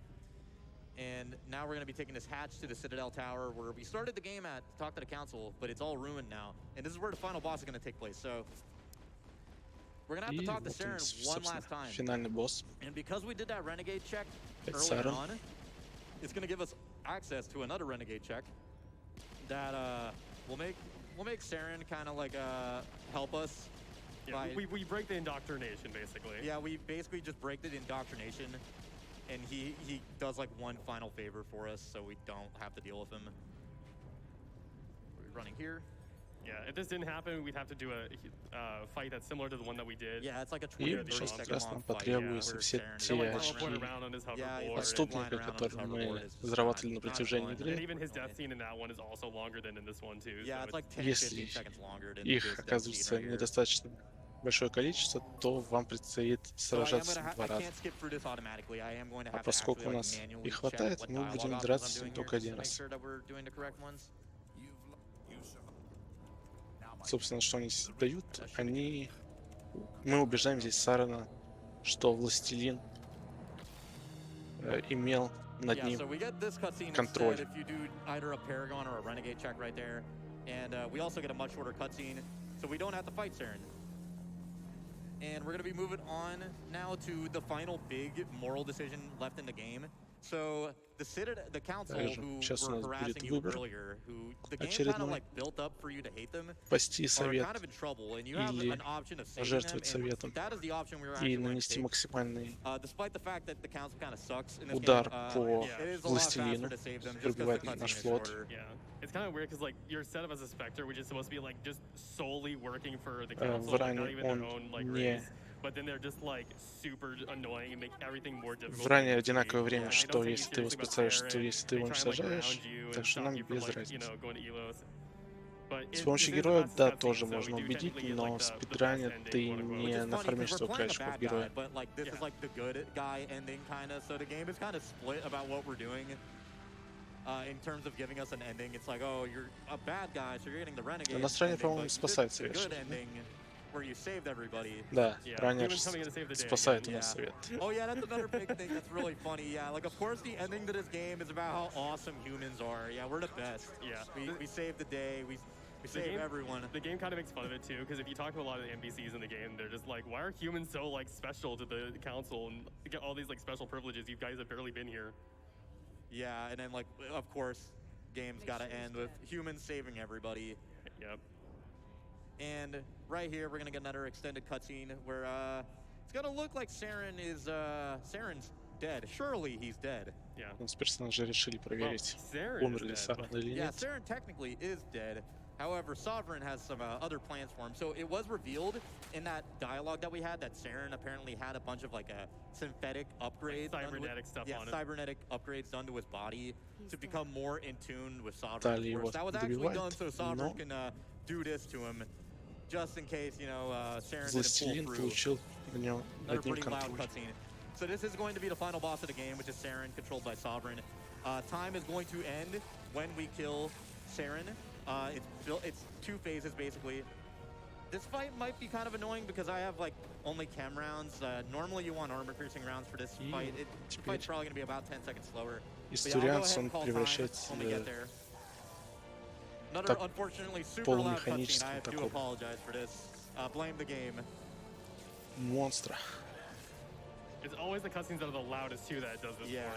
And now we're going to be taking this hatch to the Citadel Tower where we started the game at to talk to the council, but it's all ruined now. And this is where the final boss is going to take place. So we're going to have И to talk to вот он, Saren one собственно, last time. финальный босс. And because we did that Renegade check It's earlier Saren. on, it's going to give us access to another Renegade check that will make Saren kind of like help us. Yeah, by- we break the indoctrination basically. Yeah, we basically just break the indoctrination, and he does like one final favor for us, so we don't have to deal with him. We're running here. Yeah, if this didn't happen, we'd have to do a fight that's similar to the one that we did. Yeah, it's like a И 20 or 30 сейчас second как раз long нам fight. потребуются where все Saren те Like goes teleport очки around on his Yeah, hoverboard. he's like отступника, flying around on his которые мы hoverboard. It's заработали на not протяжении fun. игры. And even his death scene in that one is also longer than in this one too. Yeah, so it's like 10 Если 15 seconds longer than их this death оказывается scene right here. недостаточно большое количество, то вам предстоит So I am сражаться gonna в два I раза. can't skip through this automatically. I am going to А have to поскольку actually у like нас manually их check хватает, what мы dialogue будем options драться I'm с ним doing только here, just один to make раз. sure that we're doing the correct ones. Собственно, что они дают? Мы убеждаем здесь Сарана, что Властелин имел над Yeah, ним so we get this cutscene контроль. instead if you do either a Paragon or a Renegade check right there. And we also get a much shorter cutscene, so we don't have to fight Saren. And we're going to be moving on now to the final big moral decision left in the game. So the council Также who сейчас у were нас будет harassing you выбор earlier, who the game kind of очередной. like built up for you to hate them, Спасти are совет kind of in trouble, and you have или an option of saving them, пожертвовать советом and that is the option we were и actually going to нанести take. максимальный Despite the fact that the council kind of sucks in this удар game, по it is a lot faster Властелину, to save them just 'cause the пробивает cutscene наш is флот. shorter. Yeah, it's kind of weird because like you're set up as a Spectre, which is supposed to be like just solely working for the council, В like, not ране even their он own like не race. But then they're just like super annoying and make everything more difficult. В ране for you to одинаковое beat. время, Yeah, they что don't take you если ты его seriously about спасаешь, что Saren. если ты его They try and, like, уничтожаешь, ground you and так что stop нам you from, без like, разницы. going to Elos. But С it- помощью this is the героя, fastest да, cutscene, тоже so можно we do убедить, technically get, но like, в the спидране best ты ending, quote-unquote. Which не is funny, 'cause нафармишь we're столько playing a очков bad guy, героя. but like this Yeah. is like the good guy ending kind of. So the game is kind of split about what we're doing. In terms of giving us an ending, it's like, oh, you're a bad guy, so you're getting the renegade. На стороне, ending, по-моему, but спасает the good совершенно. ending, where you saved everybody. Да, Yeah, раннер humans coming in to save the day спасает again. у нас совет. Oh yeah, that's another big thing that's really funny. Yeah, like of course the ending to this game is about how awesome humans are. Yeah, we're the best. Yeah. We save the day. We save everyone. The game kind of makes fun of it too, because if you talk to a lot of the NPCs in the game, they're just like, why are humans so like special to the council and get all these like special privileges? You guys have barely been here. Yeah, and then like of course, game's got to end with humans saving everybody. Yep. And right here, we're gonna get another extended cutscene where it's gonna look like Saren's dead. Surely he's dead. Yeah. У нас персонажи решили проверить, Saren is умер ли dead, Саран but- или Yeah, нет. Saren technically is dead. However, Sovereign has some other plans for him. So it was revealed in that dialogue that we had that Saren apparently had a bunch of like synthetic upgrades, done to cybernetic stuff yeah, on him. cybernetic upgrades done to his body to become more in tune with Sovereign. Далее Of его course, that was actually done добивают, so Sovereign но can do this to him, just in case Saren didn't Властелин pull through. получил над ним Another над ним pretty loud контроль. cutscene. So this is going to be the final boss of the game, which is Saren, controlled by Sovereign. Time is going to end when we kill Saren. It's 2 phases basically. This fight might be kind of annoying because I have like only chem rounds. Normally you want armor-piercing rounds for this И fight. The теперь fight's probably going to be about 10 seconds slower. из But yeah, I'll go ahead Турианца and он call time превращается when we get в there. Another так unfortunately super loud cutscene. I полумеханического have to такого apologize for this. Blame the game. монстра. It's always the cutscenes that are the loudest too that does this. Yeah.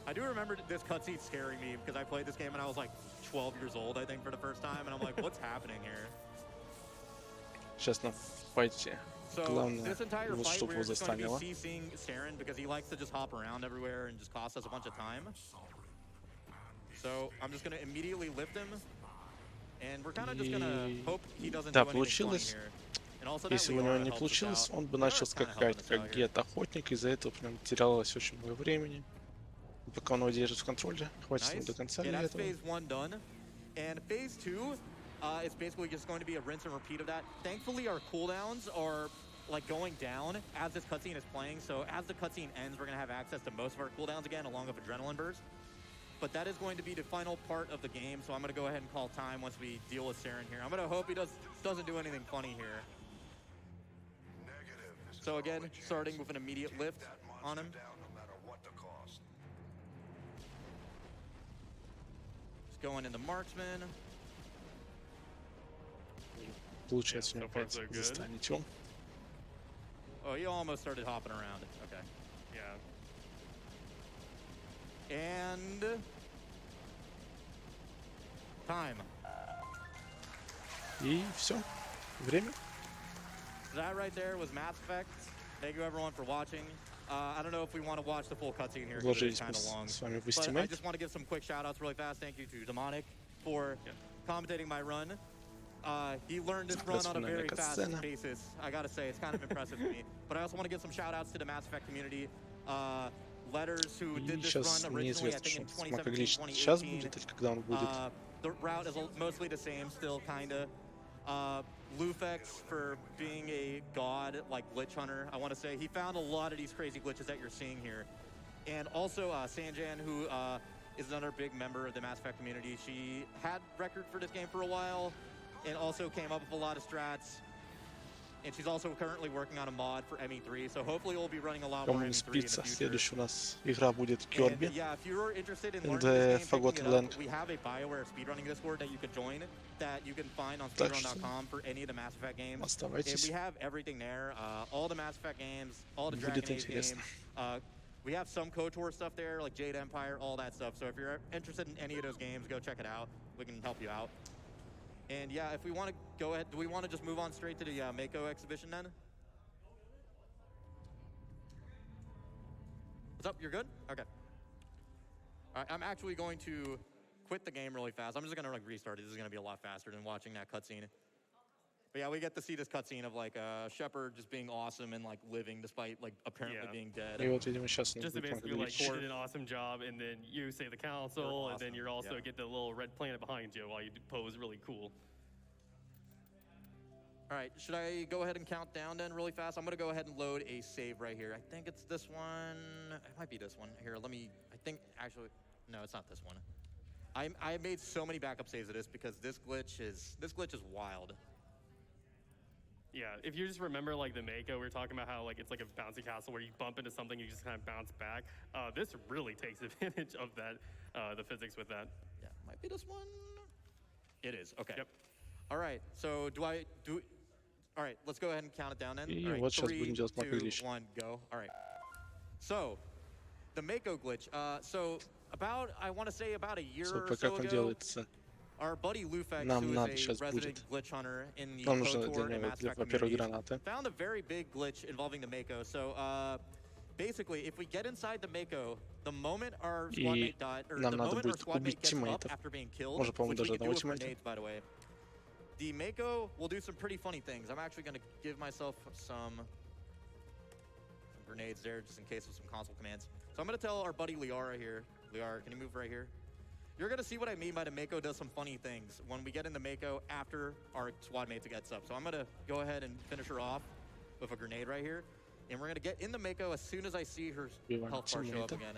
I do remember this cutscene scaring me because I played this game and I was like 12 years old, I think, for the first time, and I'm like, what's happening here? Сейчас на файте. So Главное, this entire вот fight, чтобы we're его just going to застанило. be CCing Saren because he likes to just hop around everywhere and just cost us a bunch of time. So I'm just going to immediately lift him, and we're kind of just going to И hope he doesn't да, do anything funny получилось. here. And also that Если бы у него Leora не helps us получилось, out. он бы начал Leora's kinda скакать helping us как out here. гет-охотник, из-за этого прям терялось очень много времени. И пока он его держит в контроле, хватит ему Nice. до конца Okay, для that's этого. phase 1 done. And phase 2 is basically just going to be a rinse and repeat of that. Thankfully, our cooldowns are like going down as this cutscene is playing. So as the cutscene ends, we're going to have access to most of our cooldowns again, along with Adrenaline Burst. But that is going to be the final part of the game. So I'm going to go ahead and call time once we deal with Saren here. I'm going to hope he doesn't do anything funny here. So again, starting with an immediate lift on him. Just going into Marksman. Получается у So него far, опять so good. застанить его. Oh, he almost started hopping around. Okay. Yeah. And time. И все. Время. That right there was Mass Effect. Thank you everyone for watching. I don't know if we want to watch the full cutscene here because it's Вложились мы kind of long. с вами в But I Estimate. just want to give some quick shout outs really fast. Thank you to Demonic for commentating my run. He learned this run on a very fast Cutscene. basis. I gotta say, it's kind of impressive to me. But I also want to give some shout outs to the Mass Effect community. Letters who И did this сейчас run originally, I неизвестно, think in что Смока 2017, Глич сейчас 2018. будет или когда он будет. The route is mostly the same, still kinda. Lufex for being a god like glitch hunter. I want to say he found a lot of these crazy glitches that you're seeing here. And also Sanjan, who is another big member of the Mass Effect community. She had record for this game for a while and also came up with a lot of strats. And she's also currently working on a mod for ME3, so hopefully we'll be running a lot more Кому не ME3 in the спится, future. следующая у нас игра будет And, Kirby. yeah, if you're interested in in learning the this game, Forgotten picking it up, Land. we have a BioWare speedrunning Discord that you can join, that you can find on Так что speedrun.com for any of the Mass Effect games. And оставайтесь. we have everything there, all the Mass Effect games, all the Dragon Будет Age games. интересно. We have some KOTOR stuff there, like Jade Empire, all that stuff. So if you're interested in any of those games, go check it out. We can help you out. And yeah, if we want to go ahead, do we want to just move on straight to the Mako exhibition then? What's up? You're good? Okay. All right, I'm actually going to quit the game really fast. I'm just gonna like restart it. This is gonna be a lot faster than watching that cutscene. But yeah, we get to see this cutscene of like Shepard just being awesome and like living despite like apparently Yeah. being dead. И вот, видимо, сейчас он Just to будет basically like Глич. you did an awesome job, and then you save the council, and then awesome, you're also yeah. get the little red planet behind you while you pose really cool. All right, should I go ahead and count down then really fast? I'm gonna go ahead and load a save right here. I think it's this one. It might be this one. Here, let me, I think actually, no, it's not this one. I made so many backup saves of this because this glitch is wild. Yeah, if you just remember like the Mako, we were talking about how like it's like a bouncy castle where you bump into something, you just kind of bounce back. This really takes advantage of that, the physics with that. Yeah, might be this one. It is. Okay. Yep. All right. So do I do? All right. Let's go ahead and count it down then. И All right, вот сейчас 3, будем делать 2, макоглич. 1, go. All right. So the Mako glitch. So about I want to say about a year or Как so он ago, делается? our buddy Lufex, Нам who надо is a сейчас resident будет. glitch hunter in the Нам нужно KOTOR для and него, Mass Effect во-первых, communities, гранаты. found a very big glitch involving the Mako. So basically, if we get inside the Mako, the moment our squad И mate died, or нам the надо moment our будет squad mate убить gets up тиммейтов. after being killed, Можно, по-моему, which we даже can do одного with тиммейта. grenades, by the way, the Mako will do some pretty funny things. I'm actually going to give myself some grenades there, just in case of some console commands. So I'm going to tell our buddy Liara here. Liara, can you move right here? You're going to see what I mean by the Mako does some funny things when we get in the Mako after our squad mate gets up. So I'm going to go ahead and finish her off with a grenade right here. And we're going to get in the Mako as soon as I see her Убиваем health bar show up тиммейта. again.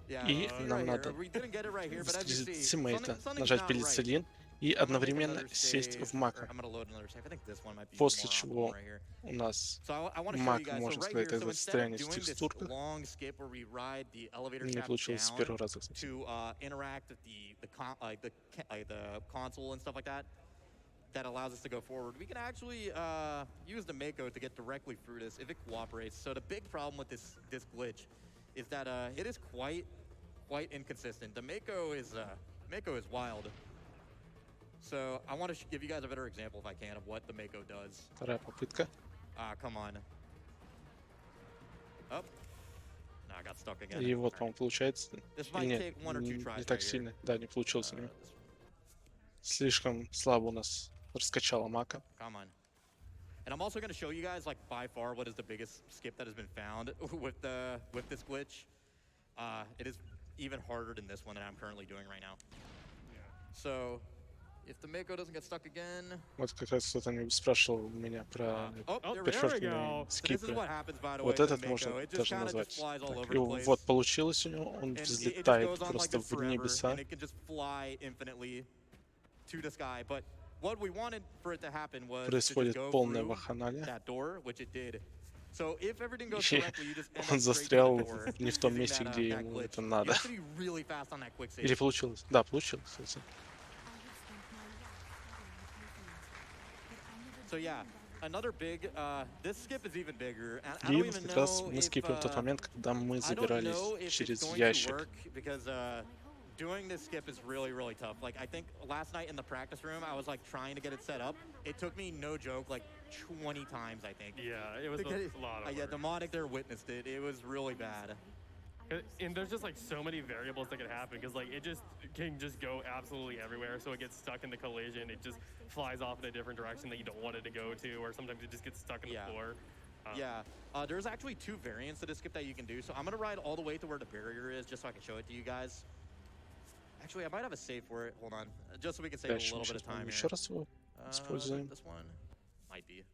Yeah, И see нам right надо here. We didn't get it right here, but as you see, встретить тиммейта, something's нажать not right. пенициллин и I'm gonna make одновременно another сесть save, в мака. or I'm gonna load another save. I think this one might be После more чего optimal right here. у нас So I want to show мак, you guys. So можно right сказать, here, so это instead of состояние в doing this текстурках. long skip where we ride the elevator Не shaft получилось с down первого раза, кстати. to interact with the console and stuff like that, that allows us to go forward. We can actually use the Mako to get directly through this if it cooperates. So the big problem with this glitch is that it is quite inconsistent. The Mako is wild. So I want to give you guys a better example, if I can, of what the Mako does. Вторая попытка. Come on. Oh. No, I got stuck again. И вот, All right. по-моему, получается. This Или might нет, take 1 or 2 не tries так right here. сильно. Да, не получилось у него. This- Слишком слабо у нас раскачала мака. Come on. And I'm also going to show you guys, like, by far what is the biggest skip that has been found with this glitch. It is even harder than this one that I'm currently doing right now. So, if the Mako doesn't get stuck again. Вот как раз кто-то спрашивал меня про There we go. перфектные So this is скипы. what happens, by the way, Вот with the этот можно Mako. It just даже kind of назвать. just flies all Так. over И the place. вот получилось у него, он And it just взлетает goes on like просто this в forever, небеса. and it can just fly infinitely to the sky. But what we wanted for it to happen was to just Происходит go полное through вахханалия. that door, which it did. So if everything goes И correctly, you just end он up straight to застрял the door не в том using месте, that, где that ему glitch. это You надо. have to be really fast on that quick save. Или получилось? Да, получилось, кстати. So yeah, another big. This skip is even bigger, and I И don't вот even как раз know мы скипаем тот if момент, когда мы I don't know забирались if it's через going to ящик. work because doing this skip is really tough. Like I think last night in the practice room, I was like trying to get it set up. It took me no joke like 20 times, I think. Yeah, it was To get it- a lot of yeah, work. Demonic there witnessed it. It was really bad. And there's just like so many variables that can happen because like it can just go absolutely everywhere. So it gets stuck in the collision. It just flies off in a different direction that you don't want it to go to, or sometimes it just gets stuck in Yeah. the floor. Yeah, there's actually 2 variants of this skip that you can do. So I'm gonna ride all the way to where the barrier is, just so I can show it to you guys. Actually, I might have a save for it. Hold on, just so we can save a Дальше little мы bit сейчас, of time по-моему, here. еще раз его Is it используем. this one might be.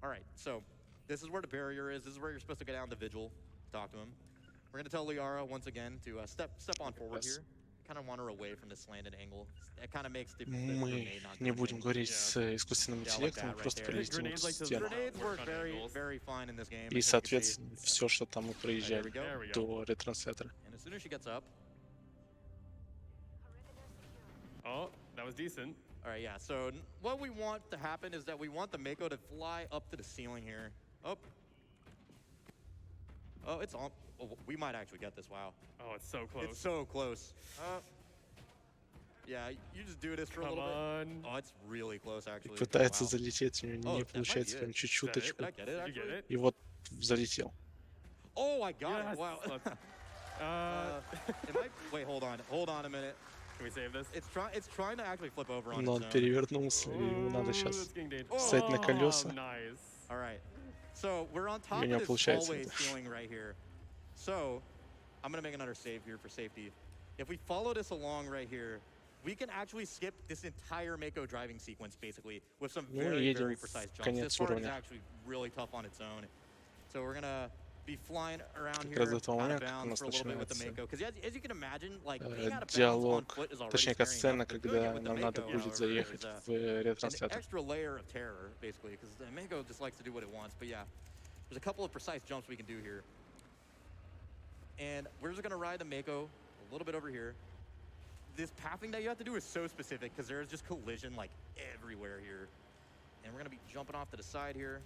All right, so this is where the barrier is. This is where you're supposed to go down the vigil, talk to him. We're gonna tell Liara once again to step on forward Yes. here. Kind of want her away from this slanted angle. It kind of makes the Мы grenade not не do будем anything. говорить Yeah. с искусственным Yeah, like интеллектом, that мы right просто there. прилетим Grenades в like those стену. Grenades Work work on very, angles. very fine in this game. И, as you can see. соответственно, все, что там мы проезжали There we go. до ретранслятора. And as soon as she gets up, Oh, that was decent. all right, yeah. So what we want to happen is that we want the Mako to fly up to the ceiling here. Oh, it's on. Oh, we might actually get this. Wow. Oh, it's so close. It's so close. Yeah, you just do this for a Come little bit. on. Oh, it's really close, actually. Пытается Wow. залететь, у него Oh, не that might получается, be прям it. чуть-чуточку. Did I get it, Did you actually? get it? И вот залетел. Oh, I got Yes. it. Wow. Let's- Wait, hold on a minute. Can we save this? It's trying to actually flip over on Но its он own. перевернулся, и ему надо Ooh, сейчас that's getting dangerous. встать на Oh, колеса. nice. All right. So we're on top у него of this получается hallway это. ceiling right here. So I'm gonna make another save here for safety. If we follow this along right here, we can actually skip this entire Mako driving sequence basically with some Ну, very, едем very в precise jumps. конец This part is уровня. actually really tough on its own. So we're gonna be flying around Как раз here до того out of момента, как у bounds нас for a little bit with the начинается Mako. Because as you can imagine, like being out of bounds on диалог, foot is already точнее, scary сцена, enough. But doing it когда with the нам надо Mako, будет however, заехать is в an ретранслятор. extra layer of terror, basically, because the Mako just likes to do what it wants. But yeah, there's a couple of precise jumps we can do here. And we're just gonna ride the Mako a little bit over here. This pathing that you have to do is so specific because there's just collision like everywhere here. And we're gonna be jumping off to the side here.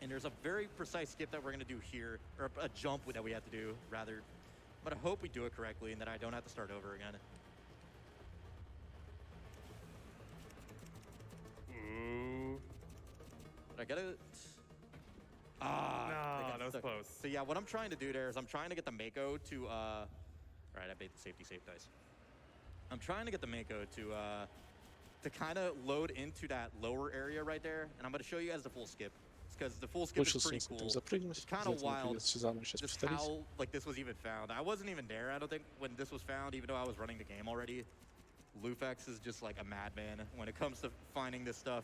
And there's a very precise skip that we're gonna do here, or a jump that we have to do, rather. But I hope we do it correctly and that I don't have to start over again. Ooh. Did I get it? No, that was stuck. close. So yeah, what I'm trying to do there is I'm trying to get the Mako to, right, I made the safety safe dice. I'm trying to get the Mako to kind of load into that lower area right there, and I'm going to show you guys the full skip, because the full skip is Получился pretty с этим cool. запрыгнуть. It's kind of Обязательно wild придется заново сейчас just повторить. how like this was even found. I wasn't even there, I don't think, when this was found, even though I was running the game already. Lufex is just like a madman when it comes to finding this stuff.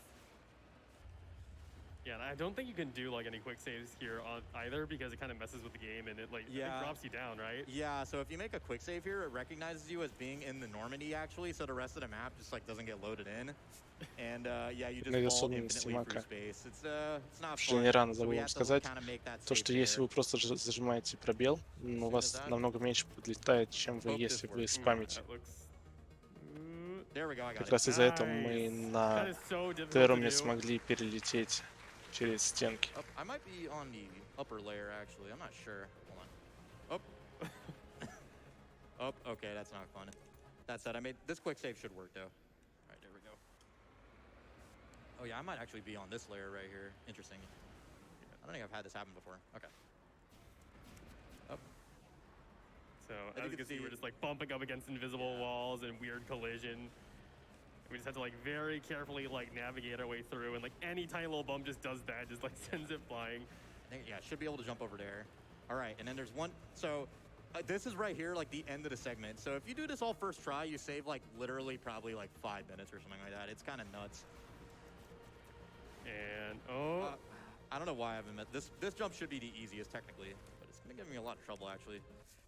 Yeah, and I don't think you can do like any quick saves here on either because it kind of messes with the game and it like it drops you down, right? Yeah, so if you make a quick save here, it recognizes you as being in the Normandy actually, so the rest of the map just like doesn't get loaded in. And yeah, you just fall infinitely through space. It's not Что fun. не рано So we забыл вам have to сказать, kind of make that то, safe что если there. вы просто зажимаете пробел, у вас намного меньше подлетает, чем вы, если вы спамите. That looks... There we go, I got Как it. раз из-за этого мы That на is so difficult Терру to не do. смогли перелететь через стенки. I might be on the upper layer actually. I'm not sure. Hold on. Oh. Oh, okay, that's not fun. That said, I made this quick save should work though. All right, there we go. Oh yeah, I might actually be on this layer right here. Interesting. I don't think I've had this happen before. Okay. Oh. So as you can see, we're just like bumping up against invisible walls and weird collision. We just have to like very carefully like navigate our way through, and like any tiny little bump just does that, just like sends it flying. I think, yeah, should be able to jump over there. All right, and then there's one. So this is right here, like the end of the segment. So if you do this all first try, you save like literally probably like 5 minutes or something like that. It's kind of nuts. And I don't know why I haven't met this. This jump should be the easiest technically, but it's been giving me a lot of trouble actually.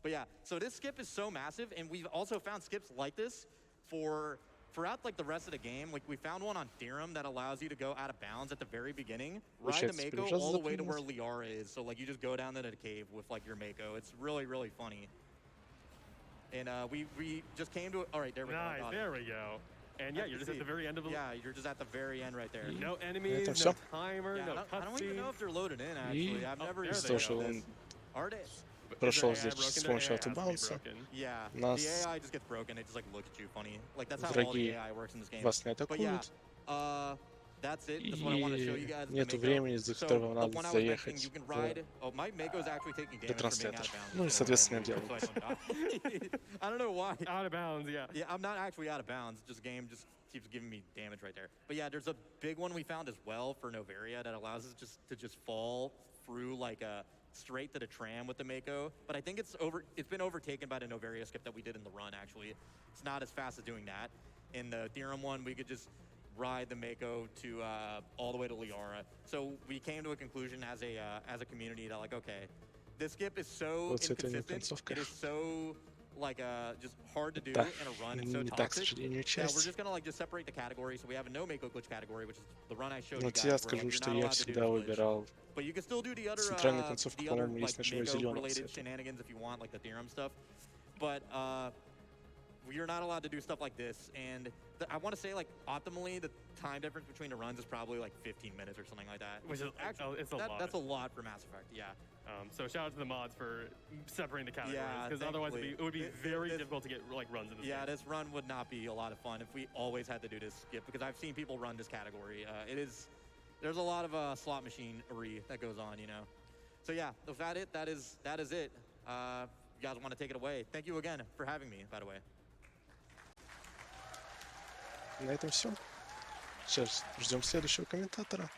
But yeah, so this skip is so massive, and we've also found skips like this throughout like the rest of the game. Like we found one on Theorem that allows you to go out of bounds at the very beginning, ride the Mako all the way to where Liara is. So like you just go down into the cave with like your Mako. It's really, really funny. And we just came to it. All right, there we go. nice, there we go. And yeah, you're just at the very end of the... Yeah, you're just at the very end right there. No enemies, Это no всё. timer, Yeah, no I don't even know if they're loaded in actually. I've never there used they То, что go. он Are they? прошел Is their здесь AI с broken? помощью Their AI has to be автобаунса. broken. Yeah, Нас the AI just gets broken. It just like looks at you funny. Like that's how all враги the AI works in this game. вас не But yeah, атакуют, that's it. That's what I want to show you и guys. нету the Mako. времени, за So которого the надо one I was mentioning, заехать you can в ride. Oh, my Mako is actually taking damage from being out ретранслятор. of bounds. Ну и, so соответственно, so I делают. don't die. I don't know why. Out of bounds, yeah. Yeah, I'm not actually out of bounds. Just game just keeps giving me damage right there. But yeah, there's a big one we found as well for Novaria that allows us to fall through like a straight to the tram with the Mako. But I think it's been overtaken by the Novaria skip that we did in the run actually. It's not as fast as doing that. In the Theorem one, we could just ride the Mako to all the way to Liara. So we came to a conclusion as a community that like, okay, this skip is so Вот с этой inconsistent. It is so like just hard to do Да, in a run and so не так, к toxic. сожалению, Yeah, we're часть. just gonna like just separate the categories. So we have a no Mako glitch category, which is the run I showed you Вот guys. я where, скажу, like, что you're not я allowed to do всегда this glitch. выбирал But you can still do the other центральную концовку, the other по-моему, есть like нашего зеленого Mako-related цвета. shenanigans if you want, like the Theorem stuff. But you're not allowed to do stuff like this. And I want to say like optimally, the time difference between the runs is probably like 15 minutes or something like that. Which is actually it's a lot. That's a lot for Mass Effect. Yeah. So shout out to the mods for separating the categories, Yeah, because otherwise it would be very this- difficult to get like runs in this Yeah, game. this run would not be a lot of fun if we always had to do this skip, because I've seen people run this category. There's a lot of slot machinery that goes on, you know. So yeah, is that it? That is it. You guys want to take it away? Thank you again for having me, by the way. На этом все. Сейчас ждем следующего комментатора.